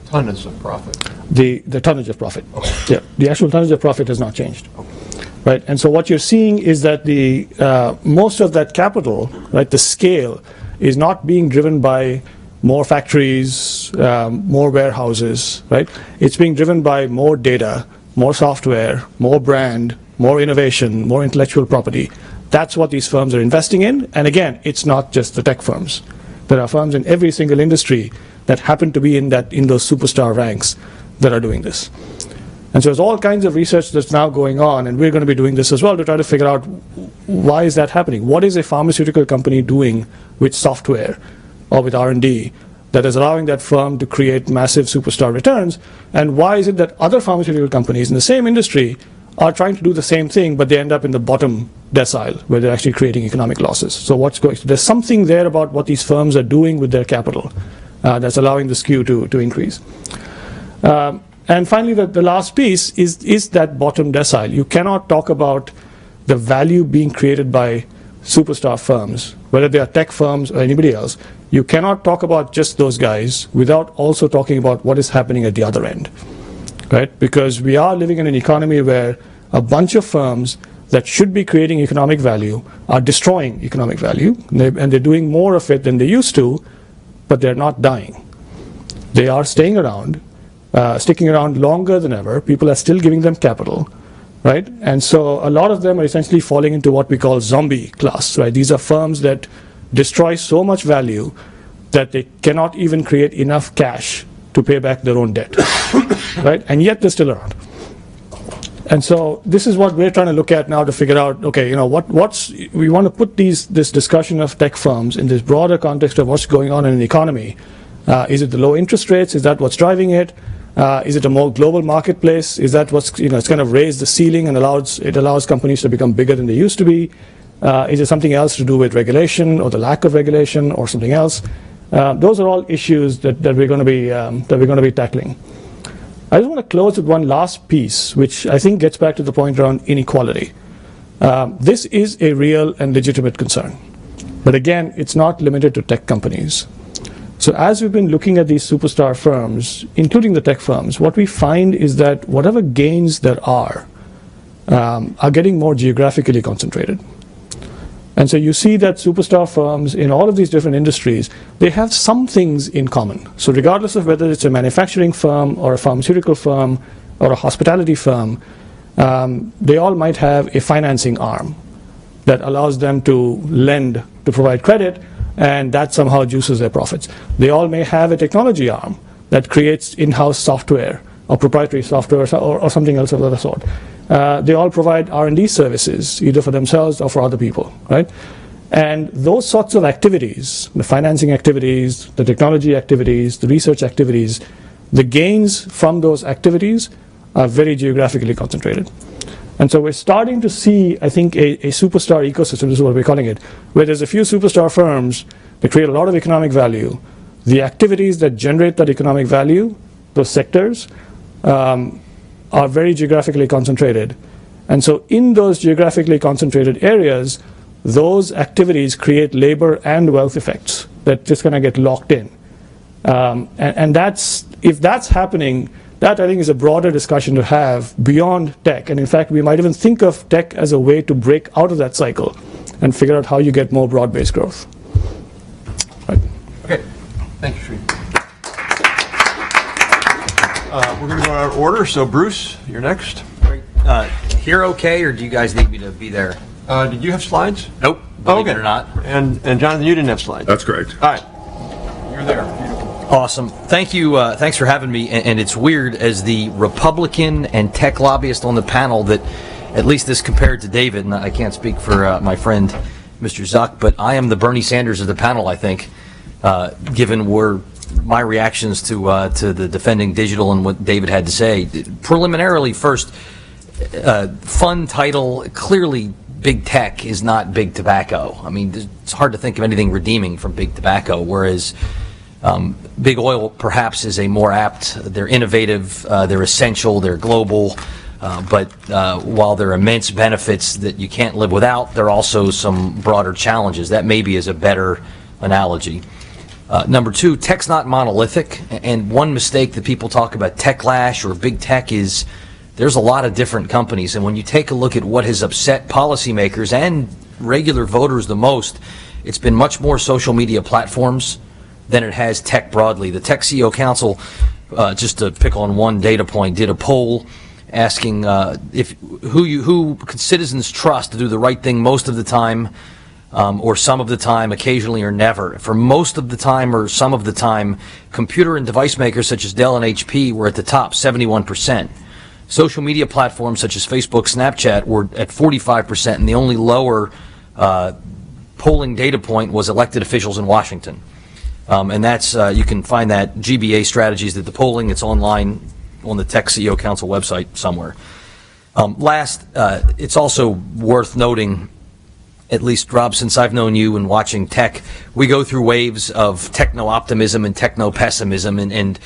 tonnage of profit? The tonnage of profit. Okay. Yeah, the actual tonnage of profit has not changed. Okay. Right, and so what you're seeing is that the most of that capital, right, the scale, is not being driven by more factories, more warehouses, right? It's being driven by more data, more software, more brand, more innovation, more intellectual property. That's what these firms are investing in. And again, it's not just the tech firms. There are firms in every single industry that happen to be in those superstar ranks that are doing this. And so there's all kinds of research that's now going on, and we're going to be doing this as well to try to figure out why is that happening? What is a pharmaceutical company doing with software or with R&D that is allowing that firm to create massive superstar returns? And why is it that other pharmaceutical companies in the same industry are trying to do the same thing, but they end up in the bottom decile, where they're actually creating economic losses. So there's something there about what these firms are doing with their capital that's allowing the skew to increase. And finally, the last piece is that bottom decile. You cannot talk about the value being created by superstar firms, whether they are tech firms or anybody else. You cannot talk about just those guys without also talking about what is happening at the other end, right? Because we are living in an economy where a bunch of firms that should be creating economic value are destroying economic value, and they're doing more of it than they used to, but they're not dying. They are staying around, sticking around longer than ever. People are still giving them capital, right? And so a lot of them are essentially falling into what we call zombie class, right? These are firms that destroy so much value that they cannot even create enough cash to pay back their own debt, right? And yet they're still around. And so this is what we're trying to look at now to figure out, okay, we want to put this discussion of tech firms in this broader context of what's going on in the economy. Is it the low interest rates? Is that what's driving it? Is it a more global marketplace? Is that what's, it's kind of raised the ceiling and allows companies to become bigger than they used to be? Is it something else to do with regulation or the lack of regulation or something else? Those are all issues that we're going to be tackling. I just want to close with one last piece, which I think gets back to the point around inequality. This is a real and legitimate concern. But again, it's not limited to tech companies. So as we've been looking at these superstar firms, including the tech firms, what we find is that whatever gains there are getting more geographically concentrated. And so you see that superstar firms in all of these different industries, they have some things in common. So regardless of whether it's a manufacturing firm or a pharmaceutical firm or a hospitality firm, they all might have a financing arm that allows them to lend, to provide credit, and that somehow juices their profits. They all may have a technology arm that creates in-house software or proprietary software or something else of that sort. They all provide R&D services, either for themselves or for other people, right? And those sorts of activities, the financing activities, the technology activities, the research activities, the gains from those activities are very geographically concentrated. And so we're starting to see, I think, a superstar ecosystem, this is what we're calling it, where there's a few superstar firms that create a lot of economic value. The activities that generate that economic value, those sectors, are very geographically concentrated. And so in those geographically concentrated areas, those activities create labor and wealth effects that just kind of get locked in. And if that's happening, that I think is a broader discussion to have beyond tech. And in fact, we might even think of tech as a way to break out of that cycle and figure out how you get more broad-based growth. Right. Okay, thank you, Sri. We're going to go out of order, so Bruce, you're next. Here okay, or do you guys need me to be there? Did you have slides? Nope, believe it or not. And Jonathan, you didn't have slides. That's correct. All right, you're there. Beautiful. Awesome. Thank you. Thanks for having me. And it's weird, as the Republican and tech lobbyist on the panel, that at least this compared to David, and I can't speak for my friend Mr. Zuck, but I am the Bernie Sanders of the panel, I think, given my reactions to the defending digital and what David had to say. Preliminarily, first, fun title. Clearly, big tech is not big tobacco. I mean, it's hard to think of anything redeeming from big tobacco, whereas big oil perhaps is a more apt. They're innovative, they're essential, they're global, but while there are immense benefits that you can't live without, there are also some broader challenges. That maybe is a better analogy. Number two, tech's not monolithic, and one mistake that people talk about techlash or big tech is there's a lot of different companies, and when you take a look at what has upset policymakers and regular voters the most, it's been much more social media platforms than it has tech broadly. The Tech CEO Council, just to pick on one data point, did a poll asking who could citizens trust to do the right thing most of the time, or some of the time, occasionally, or never. For most of the time or some of the time, computer and device makers such as Dell and HP were at the top, 71%. Social media platforms such as Facebook, Snapchat were at 45%, and the only lower polling data point was elected officials in Washington. And that's, you can find that GBA strategies that the polling, it's online on the Tech CEO Council website somewhere. Last, it's also worth noting at least, Rob, since I've known you and watching tech, we go through waves of techno-optimism and techno-pessimism, and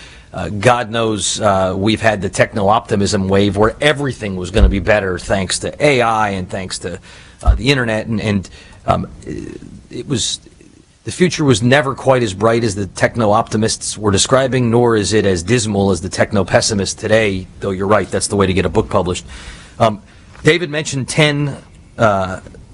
God knows we've had the techno-optimism wave where everything was going to be better thanks to AI and thanks to the internet, and the future was never quite as bright as the techno-optimists were describing, nor is it as dismal as the techno-pessimists today, though you're right, that's the way to get a book published. David mentioned 10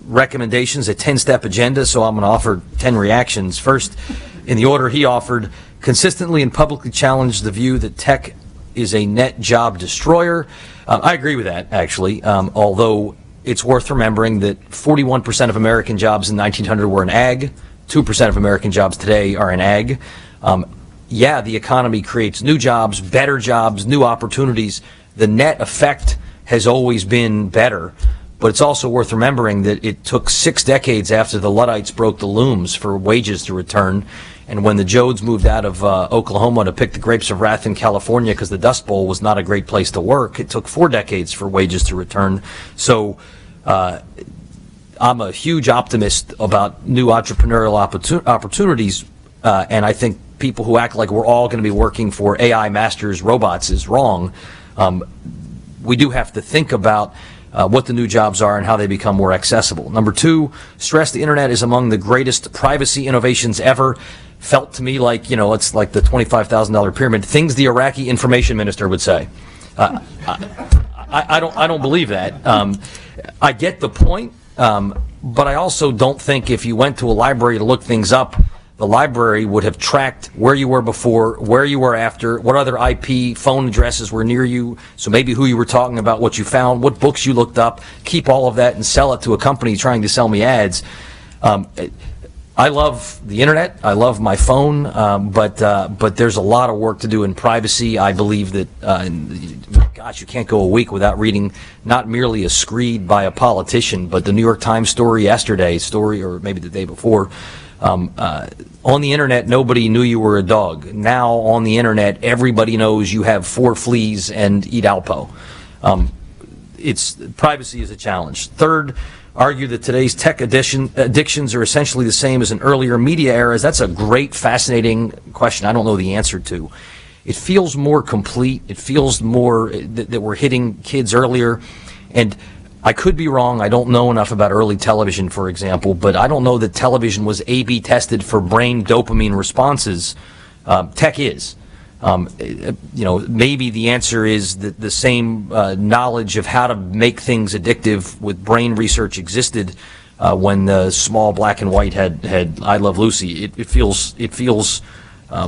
recommendations, a 10-step agenda, so I'm going to offer 10 reactions. First, in the order he offered, consistently and publicly challenge the view that tech is a net job destroyer. I agree with that, actually, although it's worth remembering that 41% of American jobs in 1900 were in ag, 2% of American jobs today are in ag. Yeah, the economy creates new jobs, better jobs, new opportunities. The net effect has always been better. But it's also worth remembering that it took 6 decades after the Luddites broke the looms for wages to return. And when the Jodes moved out of Oklahoma to pick the grapes of wrath in California because the Dust Bowl was not a great place to work, it took 4 decades for wages to return. So I'm a huge optimist about new entrepreneurial opportunities, and I think people who act like we're all going to be working for AI masters robots is wrong. We do have to think about what the new jobs are and how they become more accessible. Number 2, stress the internet is among the greatest privacy innovations ever. Felt to me like, it's like the $25,000 pyramid, things the Iraqi information minister would say. I don't believe that. I get the point, but I also don't think if you went to a library to look things up, the library would have tracked where you were before, where you were after, what other IP phone addresses were near you, so maybe who you were talking about, what you found, what books you looked up, keep all of that and sell it to a company trying to sell me ads. I love the internet, I love my phone, but there's a lot of work to do in privacy. I believe that, gosh, you can't go a week without reading not merely a screed by a politician, but the New York Times story yesterday, or maybe the day before. On the internet, nobody knew you were a dog. Now, on the internet, everybody knows you have 4 fleas and eat Alpo. Privacy is a challenge. Third, argue that today's tech addictions are essentially the same as in earlier media eras. That's a great, fascinating question I don't know the answer to. It feels more complete. It feels more that we're hitting kids earlier. And I could be wrong. I don't know enough about early television, for example, but I don't know that television was A/B tested for brain dopamine responses. Tech is. Maybe the answer is that the same knowledge of how to make things addictive with brain research existed when the small black and white had I Love Lucy. It feels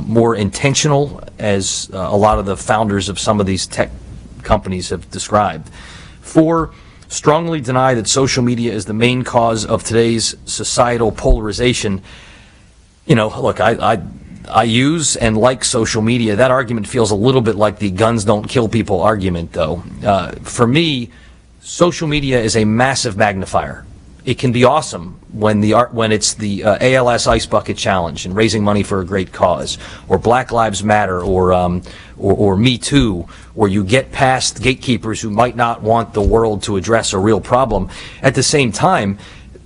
more intentional, as a lot of the founders of some of these tech companies have described. 4, strongly deny that social media is the main cause of today's societal polarization. Look, I use and like social media. That argument feels a little bit like the guns don't kill people argument, though. For me, social media is a massive magnifier. It can be awesome when it's the ALS Ice Bucket Challenge and raising money for a great cause, or Black Lives Matter, or Me Too, where you get past gatekeepers who might not want the world to address a real problem. At the same time,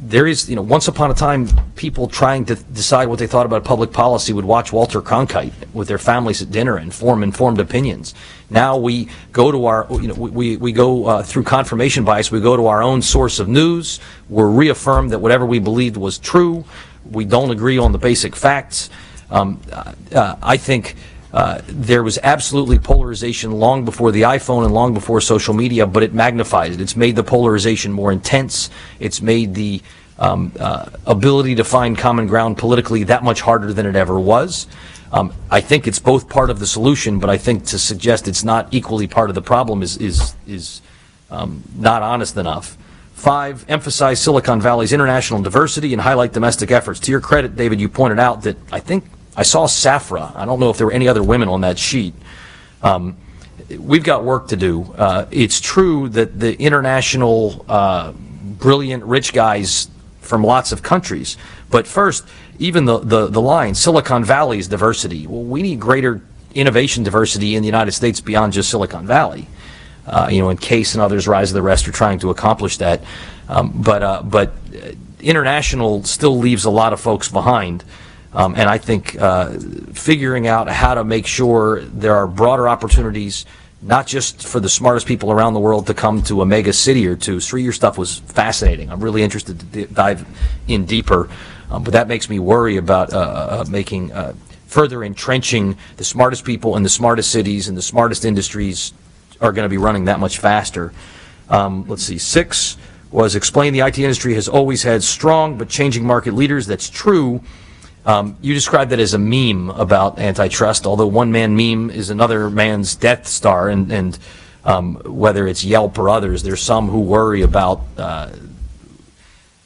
there is, once upon a time, people trying to decide what they thought about public policy would watch Walter Cronkite with their families at dinner and form informed opinions. Now we go to our, we go through confirmation bias. We go to our own source of news. We're reaffirmed that whatever we believed was true. We don't agree on the basic facts. I think there was absolutely polarization long before the iPhone and long before social media, but it magnified it. It's made the polarization more intense. It's made the ability to find common ground politically that much harder than it ever was. I think it's both part of the solution, but I think to suggest it's not equally part of the problem is not honest enough. 5, emphasize Silicon Valley's international diversity and highlight domestic efforts. To your credit, David, you pointed out that I think I saw Safra. I don't know if there were any other women on that sheet. We've got work to do. It's true that the international brilliant rich guys from lots of countries, but first, even the line, Silicon Valley's diversity. Well, we need greater innovation diversity in the United States beyond just Silicon Valley. And Case and others, Rise of the Rest, are trying to accomplish that. But international still leaves a lot of folks behind. And I think figuring out how to make sure there are broader opportunities, not just for the smartest people around the world to come to a mega city or two. Sri, your stuff was fascinating. I'm really interested to dive in deeper. But that makes me worry about making further entrenching the smartest people in the smartest cities and the smartest industries are going to be running that much faster. Let's see, 6 was explain the IT industry has always had strong but changing market leaders. That's true. You described that as a meme about antitrust, although one man meme is another man's Death Star, and whether it's Yelp or others, there's some who worry about,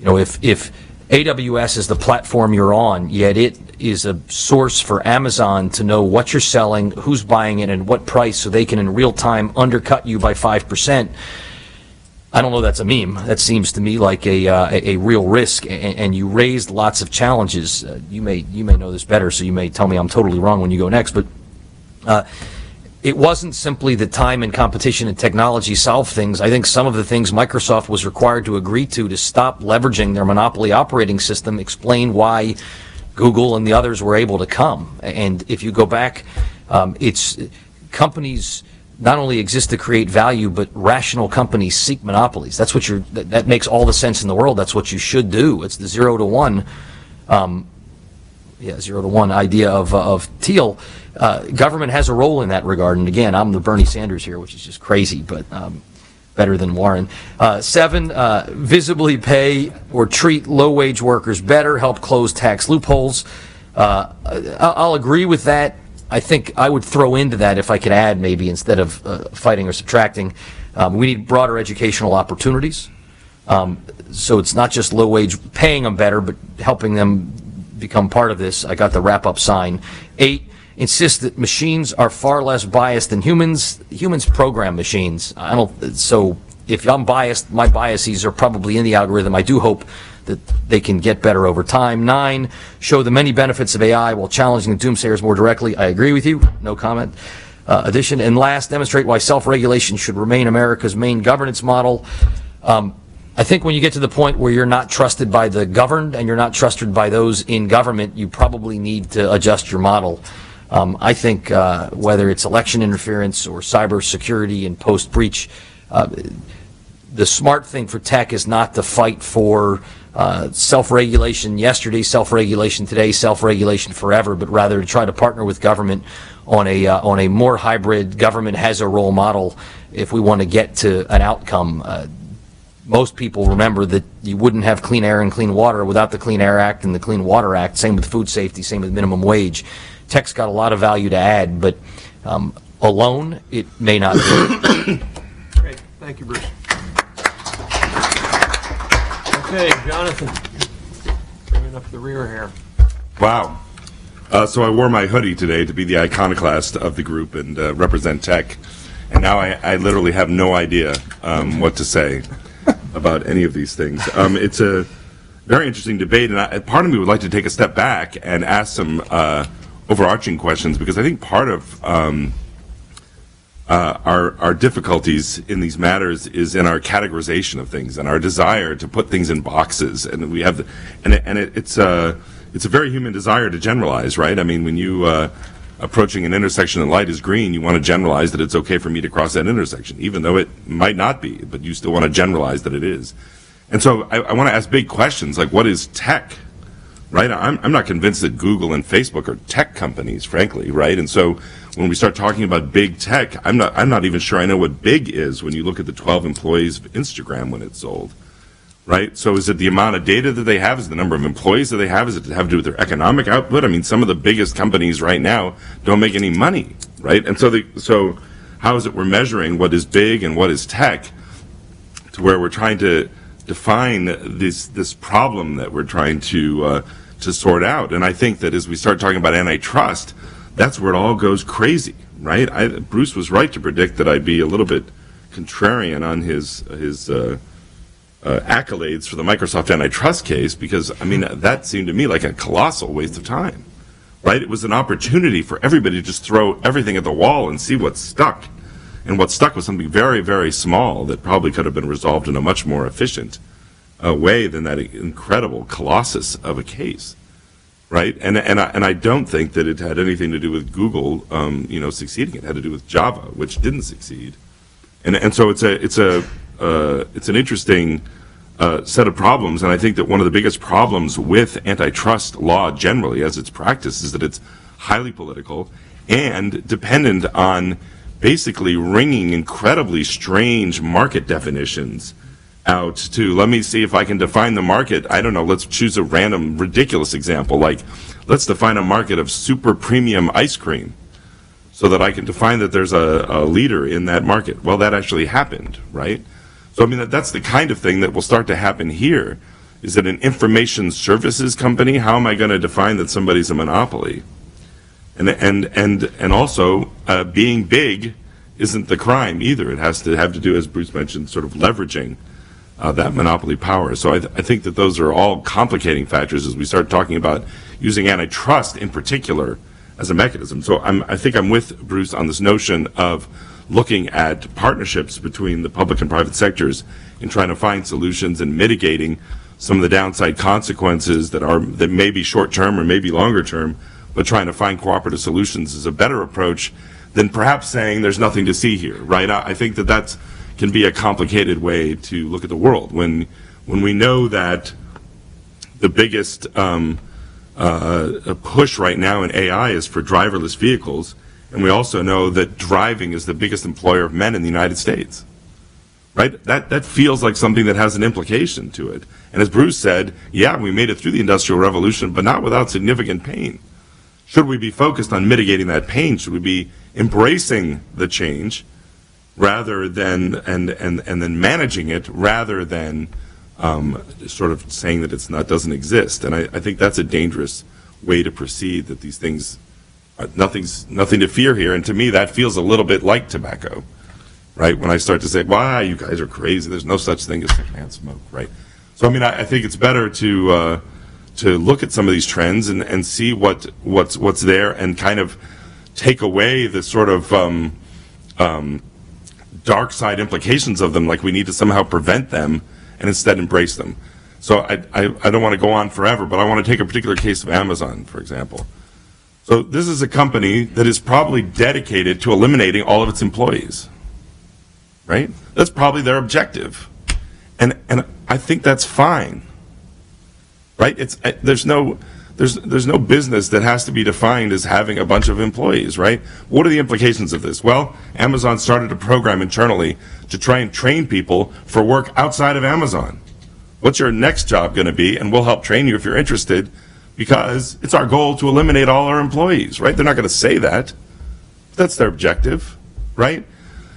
if AWS is the platform you're on, yet it is a source for Amazon to know what you're selling, who's buying it, and what price, so they can in real time undercut you by 5%. I don't know that's a meme. That seems to me like a real risk, and you raised lots of challenges. You may know this better, so you may tell me I'm totally wrong when you go next, but it wasn't simply that time and competition and technology solve things. I think some of the things Microsoft was required to agree to stop leveraging their monopoly operating system explain why Google and the others were able to come. And if you go back, it's companies not only exist to create value, but rational companies seek monopolies. That's what that makes all the sense in the world. That's what you should do. It's the 0 to 1, 0 to 1 idea of Thiel. Government has a role in that regard. And again, I'm the Bernie Sanders here, which is just crazy, but better than Warren. 7, visibly pay or treat low-wage workers better, help close tax loopholes. I'll agree with that. I think I would throw into that, if I could add maybe, instead of fighting or subtracting, we need broader educational opportunities. So it's not just low wage, paying them better, but helping them become part of this. I got the wrap-up sign. 8, insist that machines are far less biased than humans. Humans program machines. So if I'm biased, my biases are probably in the algorithm. I do hope that they can get better over time. 9, show the many benefits of AI while challenging the doomsayers more directly. I agree with you. No comment. Addition. And last, demonstrate why self-regulation should remain America's main governance model. I think when you get to the point where you're not trusted by the governed and you're not trusted by those in government, you probably need to adjust your model. I think whether it's election interference or cybersecurity and post-breach, the smart thing for tech is not to fight for self-regulation yesterday, self-regulation today, self-regulation forever, but rather to try to partner with government on a more hybrid, government has a role model if we want to get to an outcome. Most people remember that you wouldn't have clean air and clean water without the Clean Air Act and the Clean Water Act. Same with food safety, same with minimum wage. Tech's got a lot of value to add, but alone it may not be. Great. Thank you, Bruce. Okay, Jonathan, bringing up the rear here. Wow. So I wore my hoodie today to be the iconoclast of the group and represent tech, and now I literally have no idea what to say about any of these things. It's a very interesting debate, and part of me would like to take a step back and ask some overarching questions, because I think part of our difficulties in these matters is in our categorization of things and our desire to put things in boxes, and we have it's a very human desire to generalize, right? I mean, when you approaching an intersection and light is green, you want to generalize that it's okay for me to cross that intersection, even though it might not be, but you still want to generalize that it is. And so I want to ask big questions like, what is tech? Right? I'm not convinced that Google and Facebook are tech companies, frankly, right? And so when we start talking about big tech, I'm not even sure I know what big is when you look at the 12 employees of Instagram when it's sold, right? So is it the amount of data that they have? Is it the number of employees that they have? Is it to have to do with their economic output? I mean, some of the biggest companies right now don't make any money, right? And so how is it we're measuring what is big and what is tech to where we're trying to define this problem that we're trying to sort out? And I think that as we start talking about antitrust, that's where it all goes crazy, right? Bruce was right to predict that I'd be a little bit contrarian on his accolades for the Microsoft antitrust case, because, I mean, that seemed to me like a colossal waste of time, right? It was an opportunity for everybody to just throw everything at the wall and see what stuck. And what stuck was something very, very small that probably could have been resolved in a much more efficient way than that incredible colossus of a case, right? And I don't think that it had anything to do with Google, succeeding. It had to do with Java, which didn't succeed, and so it's an interesting set of problems. And I think that one of the biggest problems with antitrust law generally, as it's practiced, is that it's highly political and dependent on basically wringing incredibly strange market definitions out to, let me see if I can define the market. I don't know, let's choose a random ridiculous example, like let's define a market of super premium ice cream so that I can define that there's a leader in that market. Well, that actually happened, right? So I mean, that's the kind of thing that will start to happen here. Is it an information services company? How am I going to define that somebody's a monopoly? And also, being big isn't the crime either. It has to have to do, as Bruce mentioned, sort of leveraging that monopoly power. So I think that those are all complicating factors as we start talking about using antitrust in particular as a mechanism. So I think I'm with Bruce on this notion of looking at partnerships between the public and private sectors in trying to find solutions and mitigating some of the downside consequences that may be short-term or maybe longer-term, but trying to find cooperative solutions is a better approach than perhaps saying there's nothing to see here, right? I think that can be a complicated way to look at the world. When we know that the biggest push right now in AI is for driverless vehicles, and we also know that driving is the biggest employer of men in the United States, right? That feels like something that has an implication to it. And as Bruce said, yeah, we made it through the Industrial Revolution, but not without significant pain. Should we be focused on mitigating that pain? Should we be embracing the change rather than and then managing it rather than sort of saying that doesn't exist? And I think that's a dangerous way to proceed. That these things, nothing to fear here. And to me, that feels a little bit like tobacco, right? When I start to say, "Wow, you guys are crazy. There's no such thing as secondhand smoke," right? So I mean, I think it's better to look at some of these trends and see what's there and kind of take away the sort of dark side implications of them, like we need to somehow prevent them and instead embrace them. So I don't want to go on forever, but I want to take a particular case of Amazon, for example. So this is a company that is probably dedicated to eliminating all of its employees, right? That's probably their objective. And I think that's fine. Right? There's no business that has to be defined as having a bunch of employees, right? What are the implications of this? Well, Amazon started a program internally to try and train people for work outside of Amazon. What's your next job going to be? And we'll help train you if you're interested, because it's our goal to eliminate all our employees, right? They're not going to say that. That's their objective, right?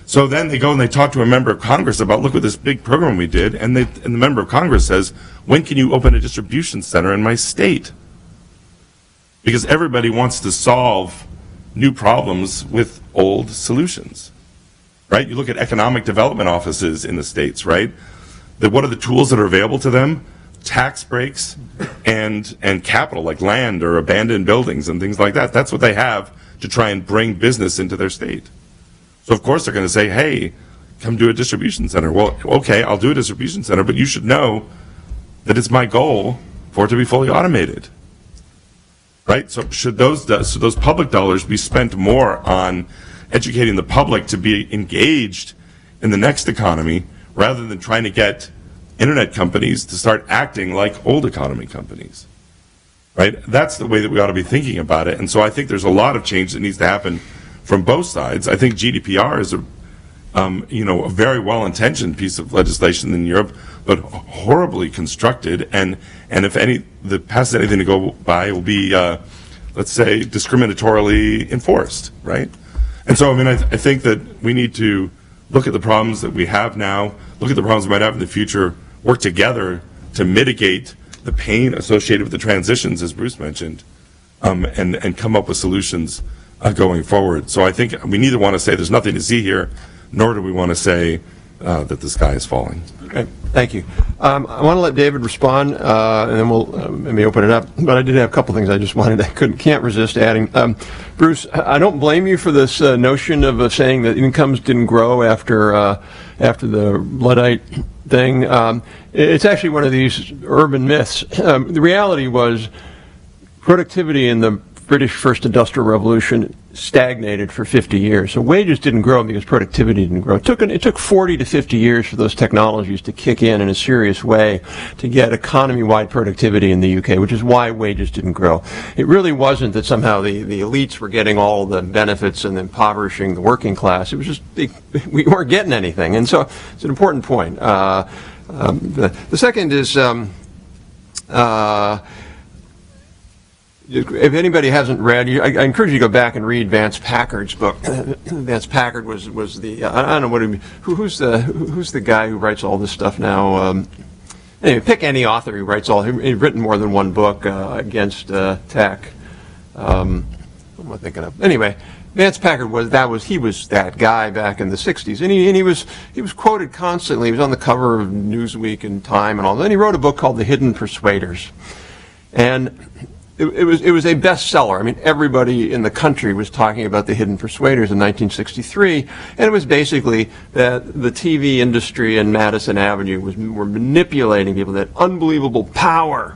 So then they go and they talk to a member of Congress about, look at this big program we did, and the member of Congress says, when can you open a distribution center in my state? Because everybody wants to solve new problems with old solutions, right? You look at economic development offices in the states, right? What are the tools that are available to them? Tax breaks and capital, like land or abandoned buildings and things like that. That's what they have to try and bring business into their state. So of course they're going to say, hey, come do a distribution center. Well, okay, I'll do a distribution center, but you should know that it's my goal for it to be fully automated, right? So should those public dollars be spent more on educating the public to be engaged in the next economy rather than trying to get internet companies to start acting like old economy companies, right? That's the way that we ought to be thinking about it. And so I think there's a lot of change that needs to happen from both sides. I think GDPR is a very well-intentioned piece of legislation in Europe, but horribly constructed. And if the passes anything to go by, will be, let's say, discriminatorily enforced, right? And so, I mean, I think that we need to look at the problems that we have now, look at the problems we might have in the future, work together to mitigate the pain associated with the transitions, as Bruce mentioned, and come up with solutions going forward. So I think we neither want to say there's nothing to see here, nor do we want to say that the sky is falling. Okay, thank you. I want to let David respond, and then we'll maybe open it up. But I did have a couple things I just can't resist adding. Bruce, I don't blame you for this notion of saying that incomes didn't grow after after the Luddite thing. It's actually one of these urban myths. The reality was productivity in the British First Industrial Revolution stagnated for 50 years. So wages didn't grow because productivity didn't grow. It took 40 to 50 years for those technologies to kick in a serious way to get economy-wide productivity in the UK, which is why wages didn't grow. It really wasn't that somehow the elites were getting all the benefits and impoverishing the working class. It was just we weren't getting anything. And so it's an important point. The second is if anybody hasn't read, I encourage you to go back and read Vance Packard's book. Vance Packard was the I don't know who's the guy who writes all this stuff now. Anyway, pick any author who writes he's written more than one book against tech. What am I thinking of? Anyway, Vance Packard was that guy back in the 60s, and he was quoted constantly. He was on the cover of Newsweek and Time and all that. And he wrote a book called The Hidden Persuaders, and it was a bestseller. I mean, everybody in the country was talking about The Hidden Persuaders in 1963, and it was basically that the TV industry in Madison Avenue were manipulating people, that unbelievable power,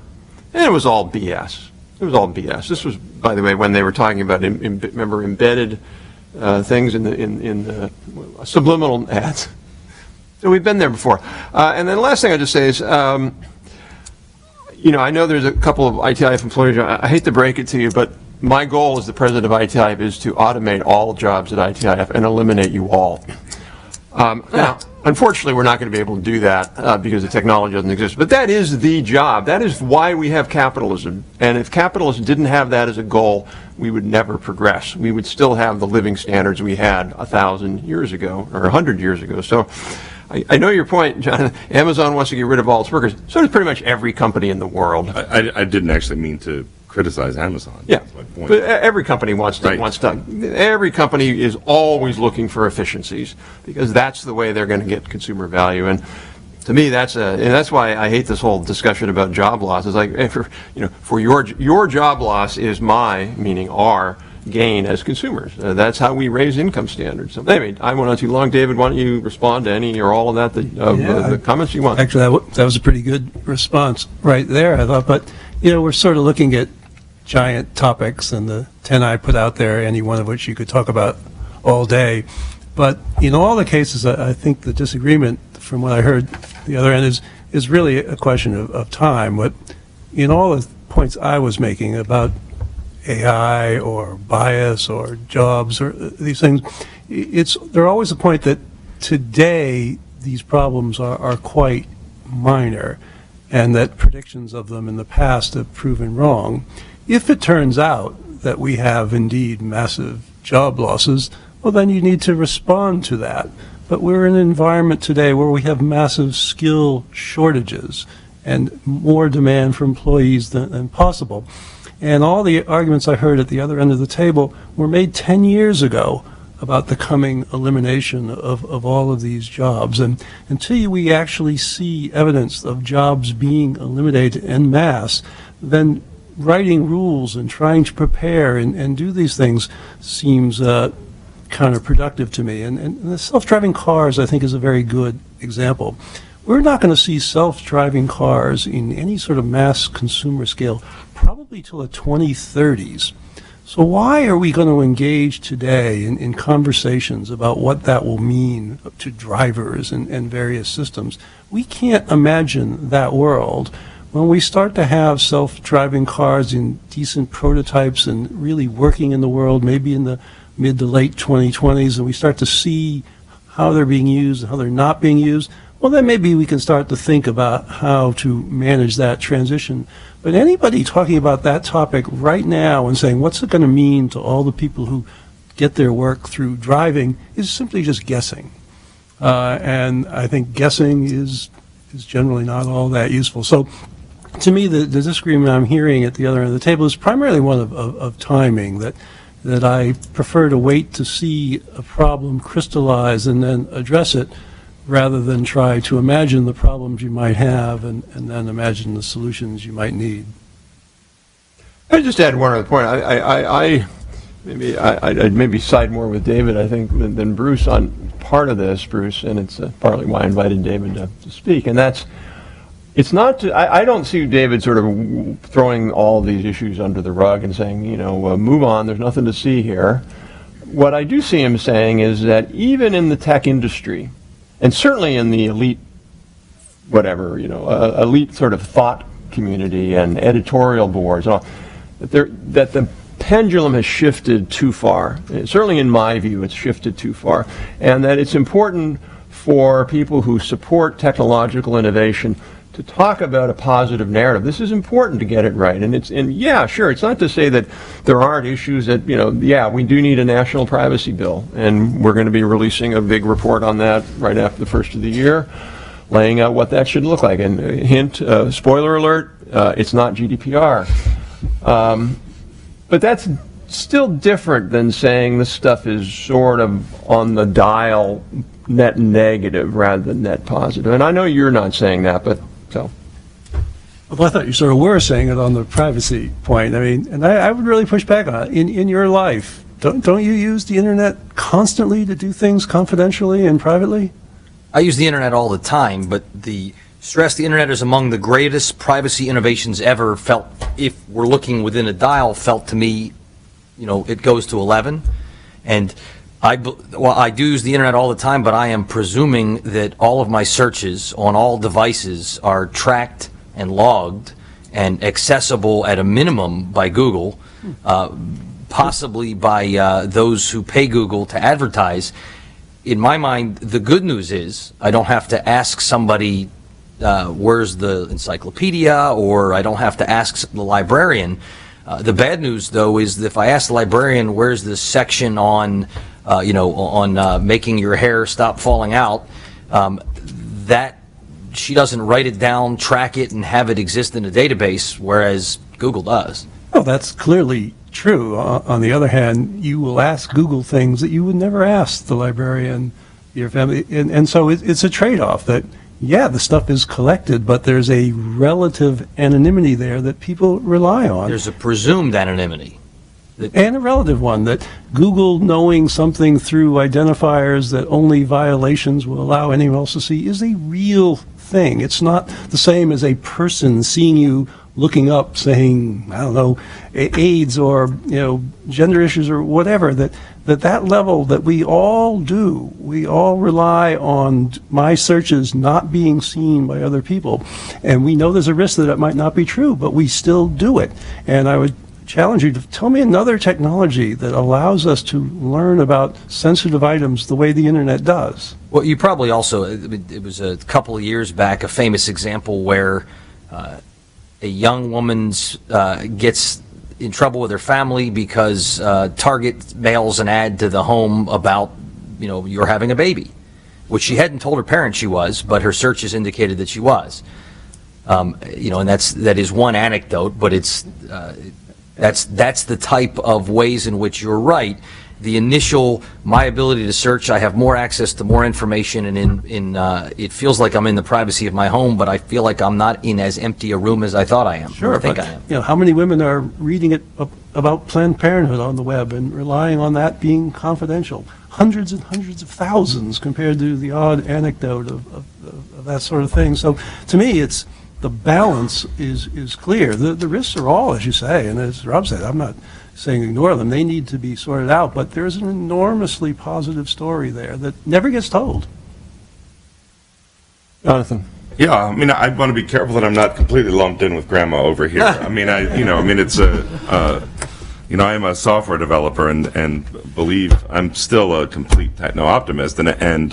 and it was all BS. It was all BS. This was, by the way, when they were talking about remember embedded things in the subliminal ads. So we've been there before. And then the last thing I'll just say is, I know there's a couple of ITIF employees. I hate to break it to you, but my goal as the president of ITIF is to automate all jobs at ITIF and eliminate you all. Now, unfortunately, we're not going to be able to do that because the technology doesn't exist. But that is the job. That is why we have capitalism. And if capitalism didn't have that as a goal, we would never progress. We would still have the living standards we had 1,000 years ago or 100 years ago. So I know your point, John. Amazon wants to get rid of all its workers. So does pretty much every company in the world. I didn't actually mean to criticize Amazon. Yeah, that's my point. But every company wants to. Every company is always looking for efficiencies because that's the way they're going to get consumer value. And to me, and that's why I hate this whole discussion about job loss. It's like, for your job loss is meaning our gain as consumers. That's how we raise income standards. So anyway, I went on too long. David, why don't you respond to any or all of that, the comments you want? Actually, that was a pretty good response right there, I thought. But, we're sort of looking at giant topics, and the 10 I put out there, any one of which you could talk about all day. But in all the cases, I think the disagreement, from what I heard the other end, is really a question of time. But in all the points I was making about AI or bias or jobs or these things, they're always a point that today these problems are quite minor, and that predictions of them in the past have proven wrong. If it turns out that we have indeed massive job losses, well, then you need to respond to that. But we're in an environment today where we have massive skill shortages and more demand for employees than possible. And all the arguments I heard at the other end of the table were made 10 years ago about the coming elimination of all of these jobs. And until we actually see evidence of jobs being eliminated en masse, then writing rules and trying to prepare and do these things seems counterproductive to me. And the self-driving cars, I think, is a very good example. We're not going to see self-driving cars in any sort of mass consumer scale probably till the 2030s. So why are we going to engage today in conversations about what that will mean to drivers and various systems? We can't imagine that world. When we start to have self-driving cars in decent prototypes and really working in the world, maybe in the mid to late 2020s, and we start to see how they're being used and how they're not being used, well, then maybe we can start to think about how to manage that transition. But anybody talking about that topic right now and saying, what's it going to mean to all the people who get their work through driving, is simply just guessing. And I think guessing is generally not all that useful. So to me, the disagreement I'm hearing at the other end of the table is primarily one of timing, that I prefer to wait to see a problem crystallize and then address it, rather than try to imagine the problems you might have and then imagine the solutions you might need. I just add one other point. Maybe I'd maybe side more with David, I think, than Bruce on part of this, Bruce, and it's partly why I invited David to speak. And that's, it's not, I don't see David sort of throwing all these issues under the rug and saying, move on, there's nothing to see here. What I do see him saying is that even in the tech industry, and certainly in the elite, elite sort of thought community and editorial boards, and all, that the pendulum has shifted too far. Certainly in my view, it's shifted too far. And that it's important for people who support technological innovation to talk about a positive narrative. This is important to get it right. And yeah, sure, it's not to say that there aren't issues that, we do need a national privacy bill. And we're going to be releasing a big report on that right after the first of the year, laying out what that should look like. And hint, spoiler alert, it's not GDPR. But that's still different than saying this stuff is sort of on the dial net negative rather than net positive. And I know you're not saying that, but so. Well, I thought you sort of were saying it on the privacy point. I mean, and I would really push back on it. In your life, don't you use the internet constantly to do things confidentially and privately? I use the internet all the time, but the internet is among the greatest privacy innovations ever. Felt, if we're looking within a dial, felt to me, it goes to 11. And I do use the internet all the time, but I am presuming that all of my searches on all devices are tracked and logged and accessible at a minimum by Google, possibly by those who pay Google to advertise. In my mind, the good news is I don't have to ask somebody where's the encyclopedia, or I don't have to ask the librarian. The bad news, though, is that if I ask the librarian where's this section on, making your hair stop falling out, that she doesn't write it down, track it, and have it exist in a database, whereas Google does. Well, that's clearly true. On the other hand, you will ask Google things that you would never ask the librarian, your family, and so it's a trade-off that, yeah, the stuff is collected, but there's a relative anonymity there that people rely on. There's a presumed anonymity. And a relative one, that Google knowing something through identifiers that only violations will allow anyone else to see is a real thing. It's not the same as a person seeing you looking up saying, I don't know, AIDS or, gender issues or whatever, that level that we all do. We all rely on my searches not being seen by other people. And we know there's a risk that it might not be true, but we still do it. And I would challenge you to tell me another technology that allows us to learn about sensitive items the way the internet does. Well, you probably also, it was a couple of years back, a famous example where a young woman gets in trouble with her family because Target mails an ad to the home about, you're having a baby, which she hadn't told her parents she was, but her searches indicated that she was. And that is one anecdote, but it's that's the type of ways in which you're right. The initial, my ability to search, I have more access to more information, and it feels like I'm in the privacy of my home, but I feel like I'm not in as empty a room as I thought I am. Sure, I think I am. How many women are reading it about Planned Parenthood on the web and relying on that being confidential? Hundreds and hundreds of thousands compared to the odd anecdote of that sort of thing. So to me, it's the balance is clear. The risks are all, as you say, and as Rob said, I'm not saying ignore them. They need to be sorted out, but there's an enormously positive story there that never gets told. Jonathan. Yeah, I want to be careful that I'm not completely lumped in with grandma over here. It's I am a software developer and believe I'm still a complete techno optimist, and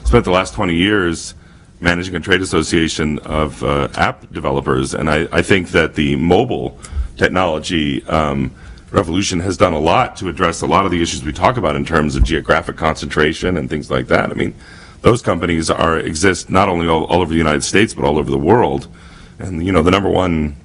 spent the last 20 years managing a trade association of app developers, and I think that the mobile technology revolution has done a lot to address a lot of the issues we talk about in terms of geographic concentration and things like that. Those companies exist not only all over the United States, but all over the world. And, the number one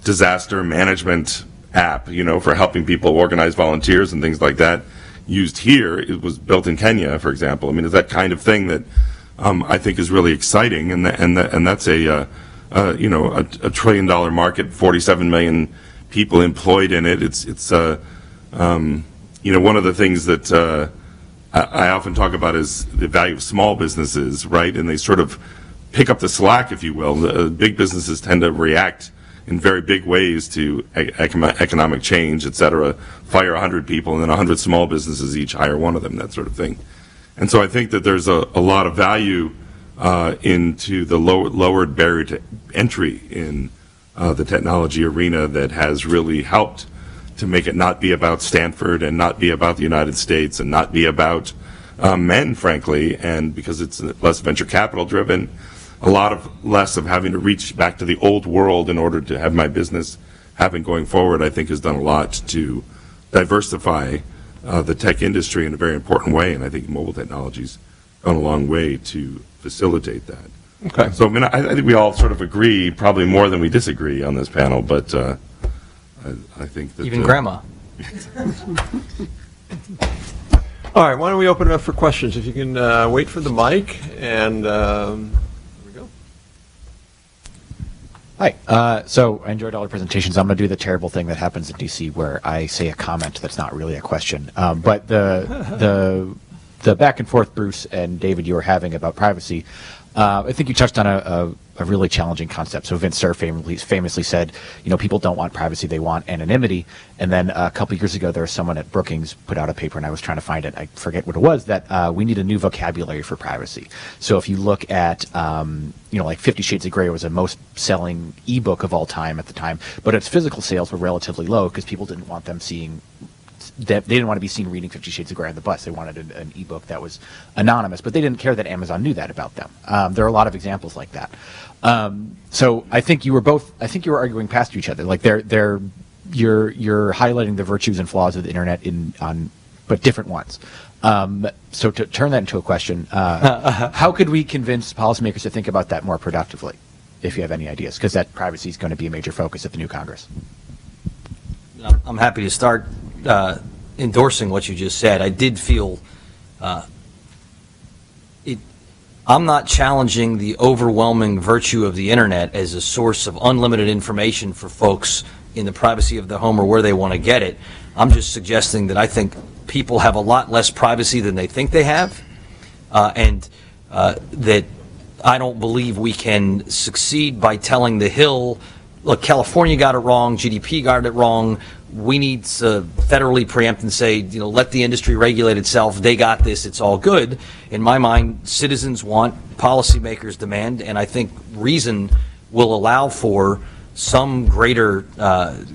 disaster management app, for helping people organize volunteers and things like that, used here, it was built in Kenya, for example. It's that kind of thing that I think is really exciting, and that's a $1 trillion market, 47 million people employed in it. It's One of the things that I often talk about is the value of small businesses, right? And they sort of pick up the slack, if you will. The big businesses tend to react in very big ways to economic change, et cetera. Fire 100 people, and then 100 small businesses each hire one of them, that sort of thing. And so I think that there's a lot of value into the lowered barrier to entry in the technology arena that has really helped to make it not be about Stanford and not be about the United States and not be about men, frankly, and because it's less venture capital driven, a lot of less of having to reach back to the old world in order to have my business happen going forward, I think has done a lot to diversify the tech industry in a very important way, and I think mobile technology's gone a long way to facilitate that. Okay. So I think we all sort of agree, probably more than we disagree on this panel, but I think that... Even Grandma. All right, why don't we open it up for questions? If you can wait for the mic, and here we go. Hi. So I enjoyed all the presentations. I'm going to do the terrible thing that happens in DC where I say a comment that's not really a question. But the back and forth, Bruce and David, you were having about privacy, I think you touched on a really challenging concept. So Vince Cerf famously said, people don't want privacy, they want anonymity. And then a couple of years ago, there was someone at Brookings put out a paper, and I was trying to find it. I forget what it was, that we need a new vocabulary for privacy. So if you look at, like 50 Shades of Grey was a most selling ebook of all time at the time, but its physical sales were relatively low because people didn't want them seeing they didn't want to be seen reading 50 Shades of Grey on the bus. They wanted an ebook that was anonymous, but they didn't care that Amazon knew that about them. There are a lot of examples like that. So I think you were arguing past each other. Like you're highlighting the virtues and flaws of the internet but different ones. So to turn that into a question, how could we convince policymakers to think about that more productively, if you have any ideas? Because that privacy is going to be a major focus at the new Congress. I'm happy to start endorsing what you just said. I did feel I'm not challenging the overwhelming virtue of the internet as a source of unlimited information for folks in the privacy of their home or where they want to get it. I'm just suggesting that I think people have a lot less privacy than they think they have, and that I don't believe we can succeed by telling the Hill, look, California got it wrong, GDP got it wrong, we need to federally preempt and say, let the industry regulate itself, they got this, it's all good. In my mind, citizens want, policymakers demand, and I think reason will allow for some greater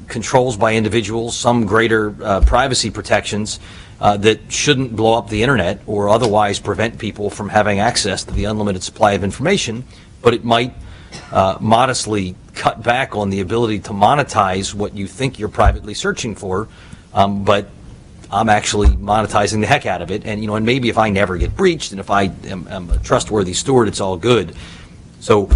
controls by individuals, some greater privacy protections that shouldn't blow up the internet or otherwise prevent people from having access to the unlimited supply of information, but it might modestly cut back on the ability to monetize what you think you're privately searching for, but I'm actually monetizing the heck out of it, and and maybe if I never get breached and if I am a trustworthy steward, it's all good. So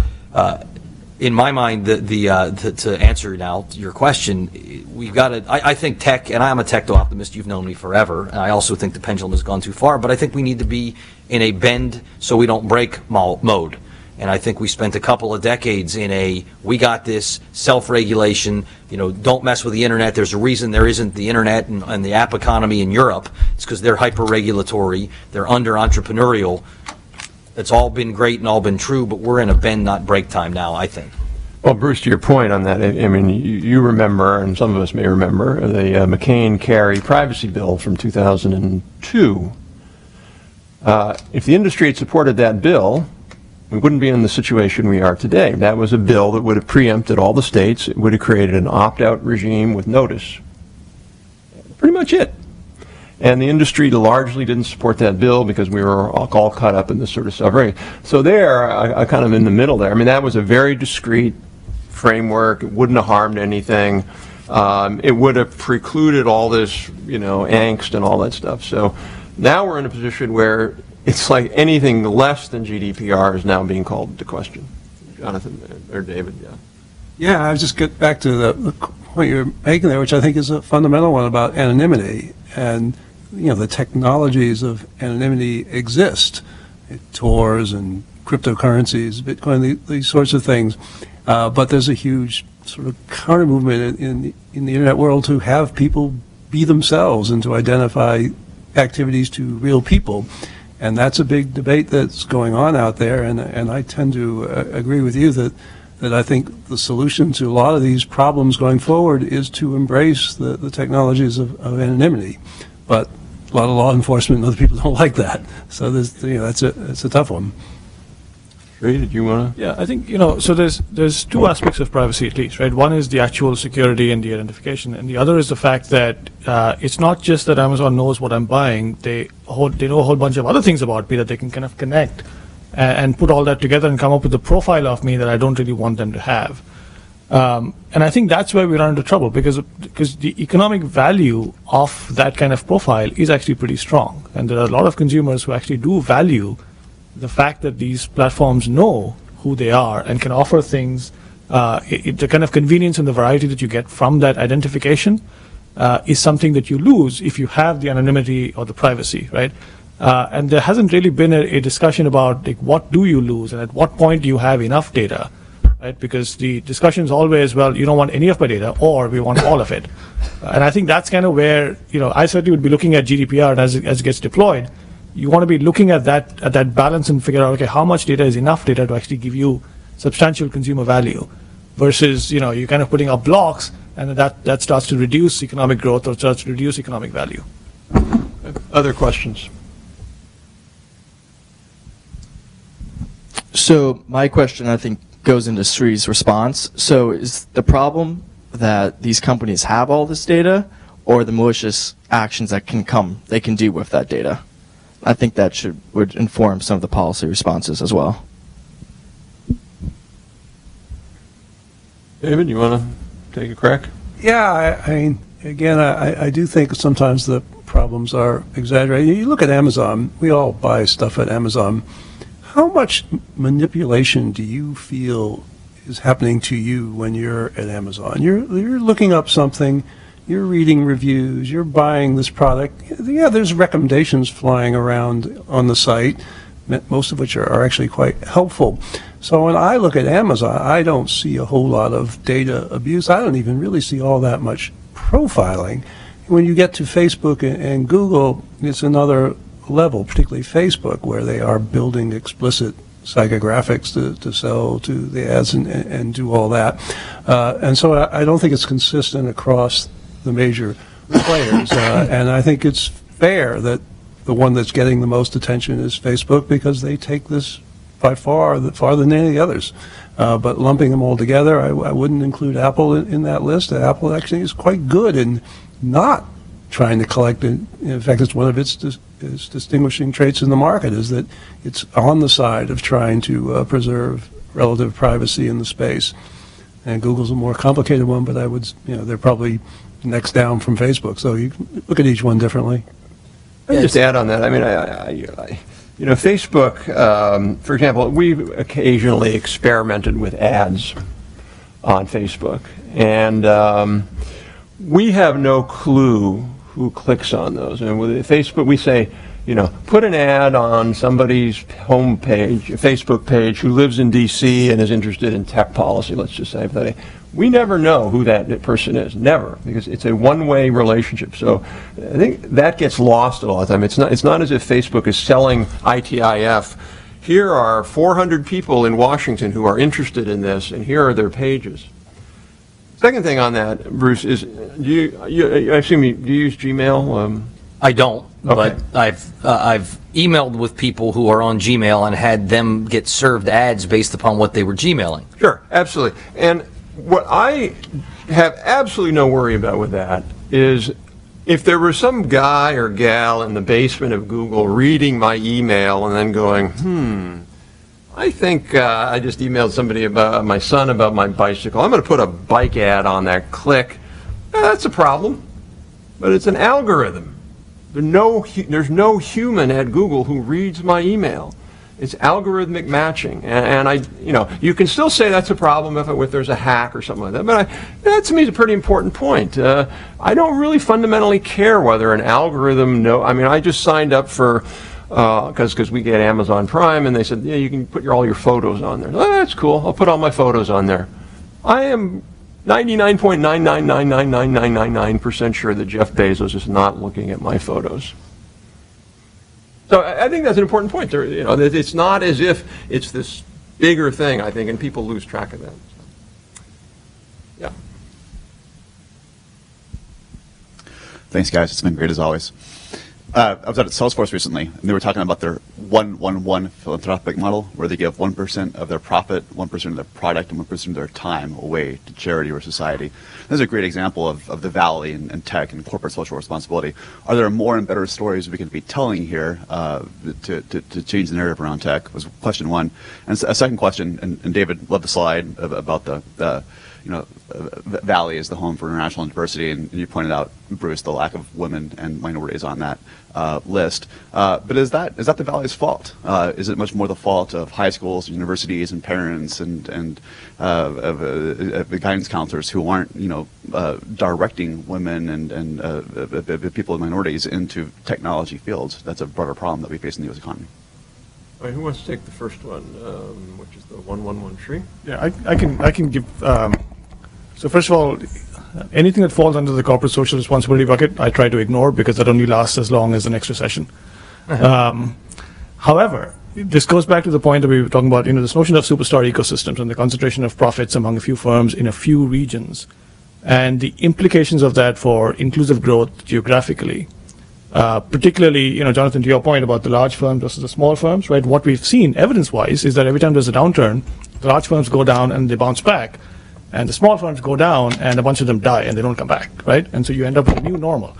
in my mind, to answer now your question, we've got to, I think tech, and I'm a techno-optimist, you've known me forever, and I also think the pendulum has gone too far, but I think we need to be in a bend so we don't break mode. And I think we spent a couple of decades in we got this self-regulation, don't mess with the internet. There's a reason there isn't the internet and the app economy in Europe. It's because they're hyper-regulatory, they're under-entrepreneurial. It's all been great and all been true, but we're in a bend, not break time now, I think. Well, Bruce, to your point on that, I mean, you remember, and some of us may remember, the McCain-Carey privacy bill from 2002. If the industry had supported that bill, we wouldn't be in the situation we are today. That was a bill that would have preempted all the states. It would have created an opt-out regime with notice. Pretty much it. And the industry largely didn't support that bill because we were all caught up in this sort of stuff. So there, I kind of in the middle there. I mean, that was a very discrete framework. It wouldn't have harmed anything. It would have precluded all this, angst and all that stuff. So now we're in a position where it's like anything less than GDPR is now being called into question. Jonathan or David, yeah. Yeah, I just get back to the point you're making there, which I think is a fundamental one about anonymity. And, the technologies of anonymity exist. Tors and cryptocurrencies, Bitcoin, these sorts of things. But there's a huge sort of counter movement in the internet world to have people be themselves and to identify activities to real people. And that's a big debate that's going on out there, and I tend to agree with you that I think the solution to a lot of these problems going forward is to embrace the technologies of anonymity. But a lot of law enforcement and other people don't like that. So it's a tough one. Ray, did you want to? Yeah, I think, so there's two aspects of privacy at least, right? One is the actual security and the identification, and the other is the fact that it's not just that Amazon knows what I'm buying. They know a whole bunch of other things about me that they can kind of connect and put all that together and come up with a profile of me that I don't really want them to have. And I think that's where we run into trouble, because the economic value of that kind of profile is actually pretty strong. And there are a lot of consumers who actually do value the fact that these platforms know who they are and can offer things. The kind of convenience and the variety that you get from that identification is something that you lose if you have the anonymity or the privacy, right? And there hasn't really been a discussion about like, what do you lose and at what point do you have enough data, right? Because the discussion is always, well, you don't want any of my data, or we want all of it. And I think that's kind of where, I certainly would be looking at GDPR, and as it gets deployed, you want to be looking at that balance and figure out, okay, how much data is enough data to actually give you substantial consumer value, versus you're kind of putting up blocks, and that starts to reduce economic growth or starts to reduce economic value. Other questions? So my question, I think, goes into Sri's response. So is the problem that these companies have all this data, or the malicious actions that they can do with that data? I think that would inform some of the policy responses as well. David, you want to take a crack? Yeah, I mean, again, I do think sometimes the problems are exaggerated. You look at Amazon, we all buy stuff at Amazon. How much manipulation do you feel is happening to you when you're at Amazon? You're looking up something, you're reading reviews, you're buying this product. Yeah, there's recommendations flying around on the site, most of which are actually quite helpful. So when I look at Amazon, I don't see a whole lot of data abuse. I don't even really see all that much profiling. When you get to Facebook and Google, it's another level, particularly Facebook, where they are building explicit psychographics to sell to the ads and do all that. And so I don't think it's consistent across the major players. And I think it's fair that the one that's getting the most attention is Facebook, because they take this by farther than any others. But lumping them all together, I wouldn't include Apple in that list. Apple actually is quite good in not trying to collect it. In fact, it's one of its distinguishing traits in the market, is that it's on the side of trying to preserve relative privacy in the space. And Google's a more complicated one, but I would, they're probably next down from Facebook. So you can look at each one differently. I'll just add on that. I mean, Facebook, for example, we've occasionally experimented with ads on Facebook, and we have no clue who clicks on those. And with Facebook, we say, put an ad on somebody's home page, Facebook page, who lives in D.C. and is interested in tech policy, let's just say. We never know who that person is, never, because it's a one-way relationship. So I think that gets lost a lot of the time. It's not as if Facebook is selling ITIF. Here are 400 people in Washington who are interested in this, and here are their pages. Second thing on that, Bruce, is I assume do you use Gmail? I don't, Okay. but I've emailed with people who are on Gmail and had them get served ads based upon what they were Gmailing. Sure, absolutely. And what I have absolutely no worry about with that is if there was some guy or gal in the basement of Google reading my email and then going, I think I just emailed somebody about my son about my bicycle. I'm going to put a bike ad on that. Click. That's a problem. But it's an algorithm. There's no human at Google who reads my email. It's algorithmic matching. And you can still say that's a problem if there's a hack or something like that. But that to me is a pretty important point. I don't really fundamentally care whether an algorithm I just signed up for because we get Amazon Prime, and they said, yeah, you can put all your photos on there. Oh, that's cool. I'll put all my photos on there. I am 99.9999999% sure that Jeff Bezos is not looking at my photos. So I think that's an important point. That it's not as if it's this bigger thing, I think, and people lose track of that. Yeah. Thanks, guys. It's been great as always. I was out at Salesforce recently, and they were talking about their 1-1-1 philanthropic model, where they give 1% of their profit, 1% of their product, and 1% of their time away to charity or society. This is a great example of the valley and tech and corporate social responsibility. Are there more and better stories we can be telling here to change the narrative around tech? Was question one. And a second question, and David, loved the slide about the Valley is the home for international diversity, and you pointed out, Bruce, the lack of women and minorities on that list. But is that the Valley's fault? Is it much more the fault of high schools, and universities, and parents, and the guidance counselors who aren't, directing women and people with minorities into technology fields? That's a broader problem that we face in the U.S. economy. All right, who wants to take the first one, which is the 1-1-1 tree? Yeah, I can give. So first of all, anything that falls under the corporate social responsibility bucket, I try to ignore because that only lasts as long as the next recession. However, this goes back to the point that we were talking about, this notion of superstar ecosystems and the concentration of profits among a few firms in a few regions, and the implications of that for inclusive growth geographically. Particularly, Jonathan, to your point about the large firms versus the small firms, right? What we've seen evidence-wise is that every time there's a downturn, the large firms go down and they bounce back, and the small firms go down and a bunch of them die and they don't come back, right? And so you end up with a new normal.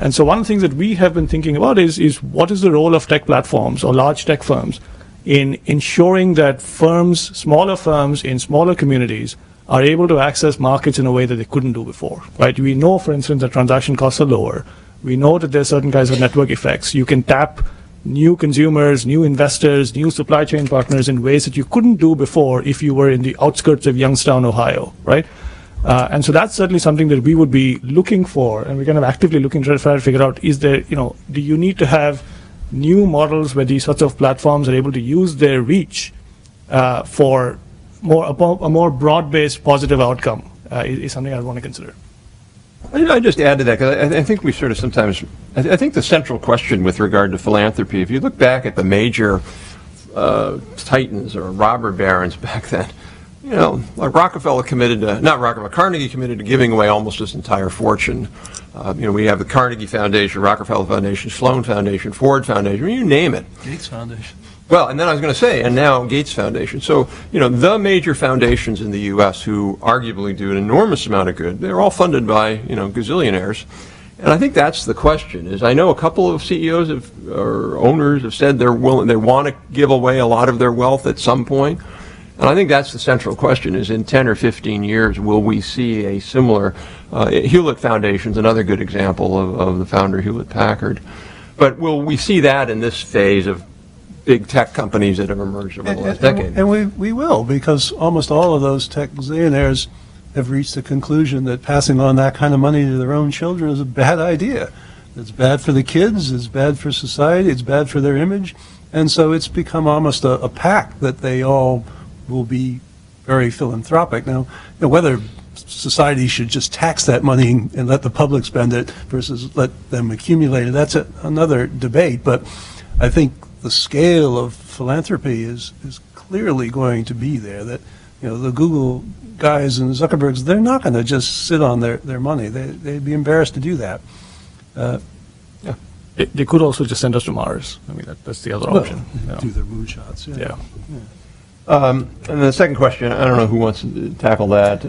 And so one of the things that we have been thinking about is what is the role of tech platforms or large tech firms in ensuring that smaller firms in smaller communities are able to access markets in a way that they couldn't do before, right? We know, for instance, that transaction costs are lower. We know that there's certain kinds of network effects. You can tap new consumers, new investors, new supply chain partners in ways that you couldn't do before if you were in the outskirts of Youngstown, Ohio, right? And so that's certainly something that we would be looking for, and we're kind of actively looking to try to figure out, is there, do you need to have new models where these sorts of platforms are able to use their reach for a more broad-based positive outcome is something I want to consider. I just add to that, because I think we sort of sometimes, I think the central question with regard to philanthropy, if you look back at the major titans or robber barons back then, like Rockefeller Carnegie committed to giving away almost his entire fortune. We have the Carnegie Foundation, Rockefeller Foundation, Sloan Foundation, Ford Foundation, you name it. Gates Foundation. Well, and then I was going to say, and now Gates Foundation. So, the major foundations in the U.S. who arguably do an enormous amount of good, they're all funded by, gazillionaires. And I think that's the question, is I know a couple of CEOs or owners have said they want to give away a lot of their wealth at some point. And I think that's the central question, is in 10 or 15 years, will we see a similar, Hewlett Foundation's another good example of the founder Hewlett-Packard. But will we see that in this phase of big tech companies that have emerged over the last decade? And we will, because almost all of those tech zillionaires have reached the conclusion that passing on that kind of money to their own children is a bad idea. It's bad for the kids, it's bad for society, it's bad for their image, and so it's become almost a pact that they all will be very philanthropic. Now, whether society should just tax that money and let the public spend it versus let them accumulate it, that's another debate, but I think the scale of philanthropy is clearly going to be there. That the Google guys and Zuckerbergs, they're not going to just sit on their money. They'd be embarrassed to do that. Yeah, they could also just send us to Mars. I mean, that's the other option. Do their moonshots. Yeah. And the second question, I don't know who wants to tackle that,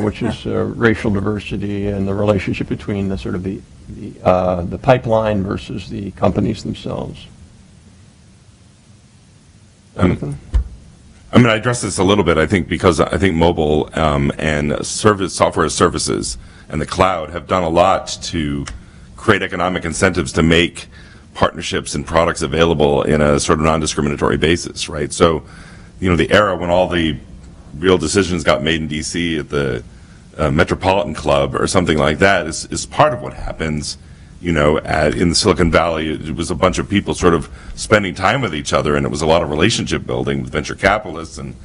which is racial diversity and the relationship between the sort of the pipeline versus the companies themselves. I addressed this a little bit, I think, because I think mobile and software as services and the cloud have done a lot to create economic incentives to make partnerships and products available in a sort of non-discriminatory basis, right? So, the era when all the real decisions got made in D.C. at the Metropolitan Club or something like that is part of what happens. In the Silicon Valley, it was a bunch of people sort of spending time with each other, and it was a lot of relationship building with venture capitalists and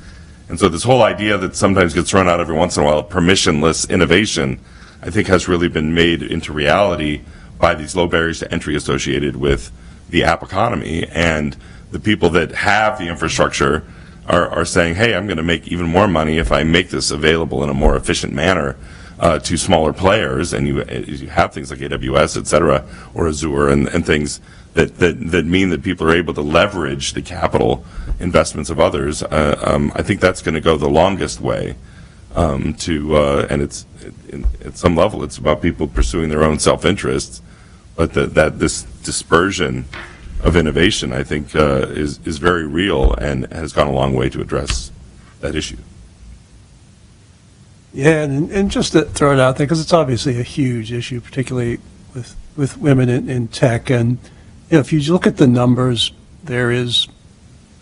And so this whole idea that sometimes gets thrown out every once in a while, permissionless innovation, I think has really been made into reality by these low barriers to entry associated with the app economy. And the people that have the infrastructure are saying, hey, I'm going to make even more money if I make this available in a more efficient manner to smaller players. And you have things like AWS, et cetera, or Azure and things that mean that people are able to leverage the capital investments of others. I think that's going to go the longest way and it's at some level it's about people pursuing their own self-interests, but that this dispersion of innovation, I think, is very real and has gone a long way to address that issue. Yeah, and just to throw it out there, because it's obviously a huge issue, particularly with women in tech. And if you look at the numbers, there is,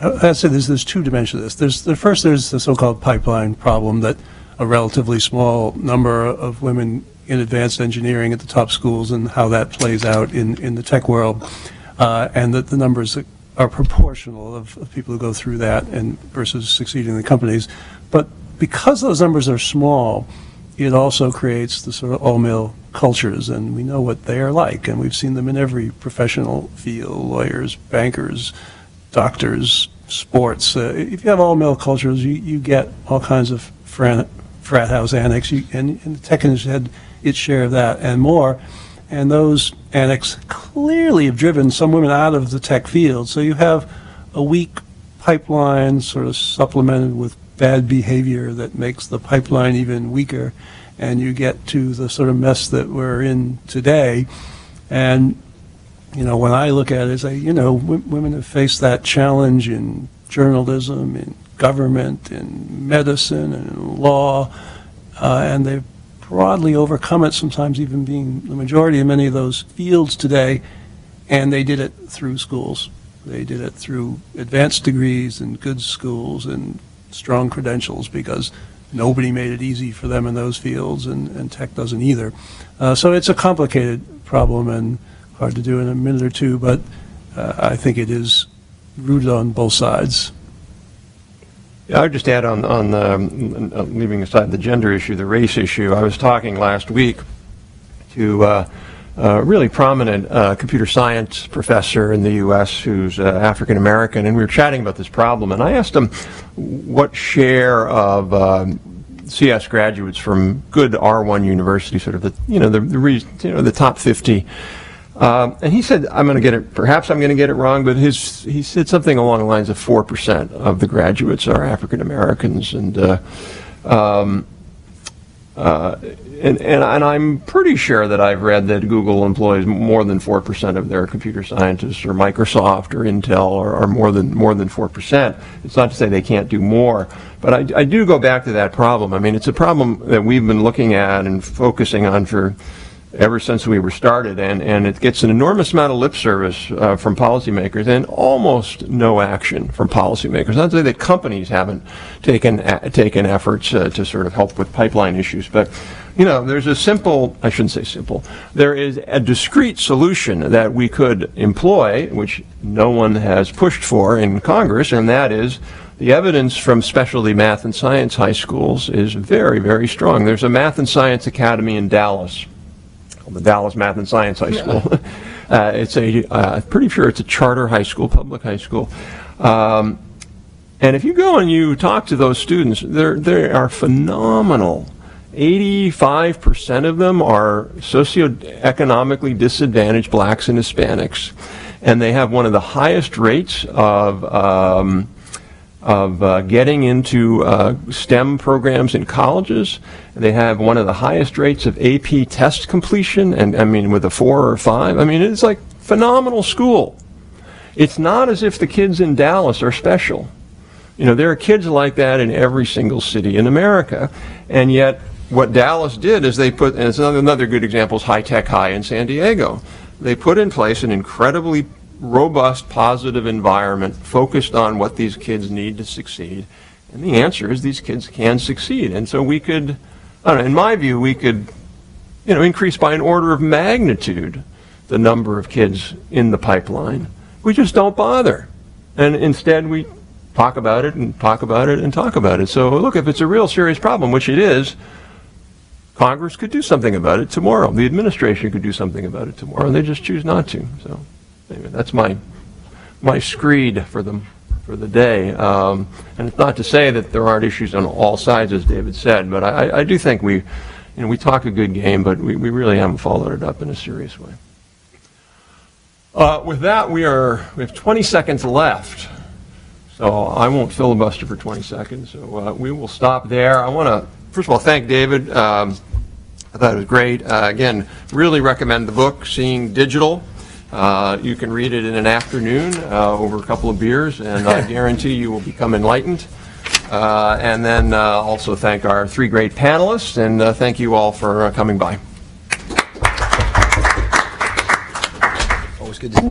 I'd say there's two dimensions to this. There's the so-called pipeline problem, that a relatively small number of women in advanced engineering at the top schools, and how that plays out in the tech world, and that the numbers are proportional of people who go through that and versus succeeding in the companies. But because those numbers are small, it also creates the sort of all-male cultures, and we know what they are like, and we've seen them in every professional field: lawyers, bankers, doctors, sports. If you have all-male cultures, you get all kinds of frat house annex, and the tech industry had its share of that and more. And those annex clearly have driven some women out of the tech field. So you have a weak pipeline sort of supplemented with bad behavior that makes the pipeline even weaker, and you get to the sort of mess that we're in today. And, when I look at it, I say, women have faced that challenge in journalism, in government, in medicine, and in law, and they've broadly overcome it, sometimes even being the majority in many of those fields today, and they did it through schools. They did it through advanced degrees and good schools and strong credentials, because nobody made it easy for them in those fields, and tech doesn't either. So it's a complicated problem and hard to do in a minute or two, but I think it is rooted on both sides. Yeah, I would just add on leaving aside the gender issue, the race issue. I was talking last week to a really prominent computer science professor in the U.S. who's African American, and we were chatting about this problem. And I asked him what share of CS graduates from good R1 universities, sort of the top 50. And he said, perhaps I'm going to get it wrong, but he said something along the lines of 4% of the graduates are African Americans, and I'm pretty sure that I've read that Google employs more than 4% of their computer scientists, or Microsoft or Intel are more than 4%. It's not to say they can't do more, but I do go back to that problem. I mean, it's a problem that we've been looking at and focusing on for ever since we were started, and it gets an enormous amount of lip service from policymakers and almost no action from policymakers. Not to say that companies haven't taken efforts to sort of help with pipeline issues, but there's there is a discrete solution that we could employ, which no one has pushed for in Congress, and that is the evidence from specialty math and science high schools is very, very strong. There's a math and science academy in Dallas, the Dallas Math and Science High School. It's pretty sure it's a charter high school, public high school. And if you go and you talk to those students, they are phenomenal. 85% of them are socioeconomically disadvantaged blacks and Hispanics, and they have one of the highest rates of getting into STEM programs in colleges. They have one of the highest rates of AP test completion, and I mean with a 4 or 5. I mean, it's like phenomenal school. It's not as if the kids in Dallas are special. There are kids like that in every single city in America, and yet what Dallas did is they put, and it's another good example is High Tech High in San Diego. They put in place an incredibly robust, positive environment focused on what these kids need to succeed. And the answer is these kids can succeed. And so we could, in my view, we could, increase by an order of magnitude the number of kids in the pipeline. We just don't bother. And instead we talk about it and talk about it and talk about it. So look, if it's a real serious problem, which it is, Congress could do something about it tomorrow. The administration could do something about it tomorrow, and they just choose not to. So anyway, that's my screed for the day. And it's not to say that there aren't issues on all sides, as David said, but I do think we talk a good game, but we really haven't followed it up in a serious way. With that, we have 20 seconds left. So I won't filibuster for 20 seconds. So we will stop there. I want to, first of all, thank David. I thought it was great. Again, really recommend the book, Seeing Digital. You can read it in an afternoon over a couple of beers, and I guarantee you will become enlightened. And then also thank our 3 great panelists, and thank you all for coming by. Always good to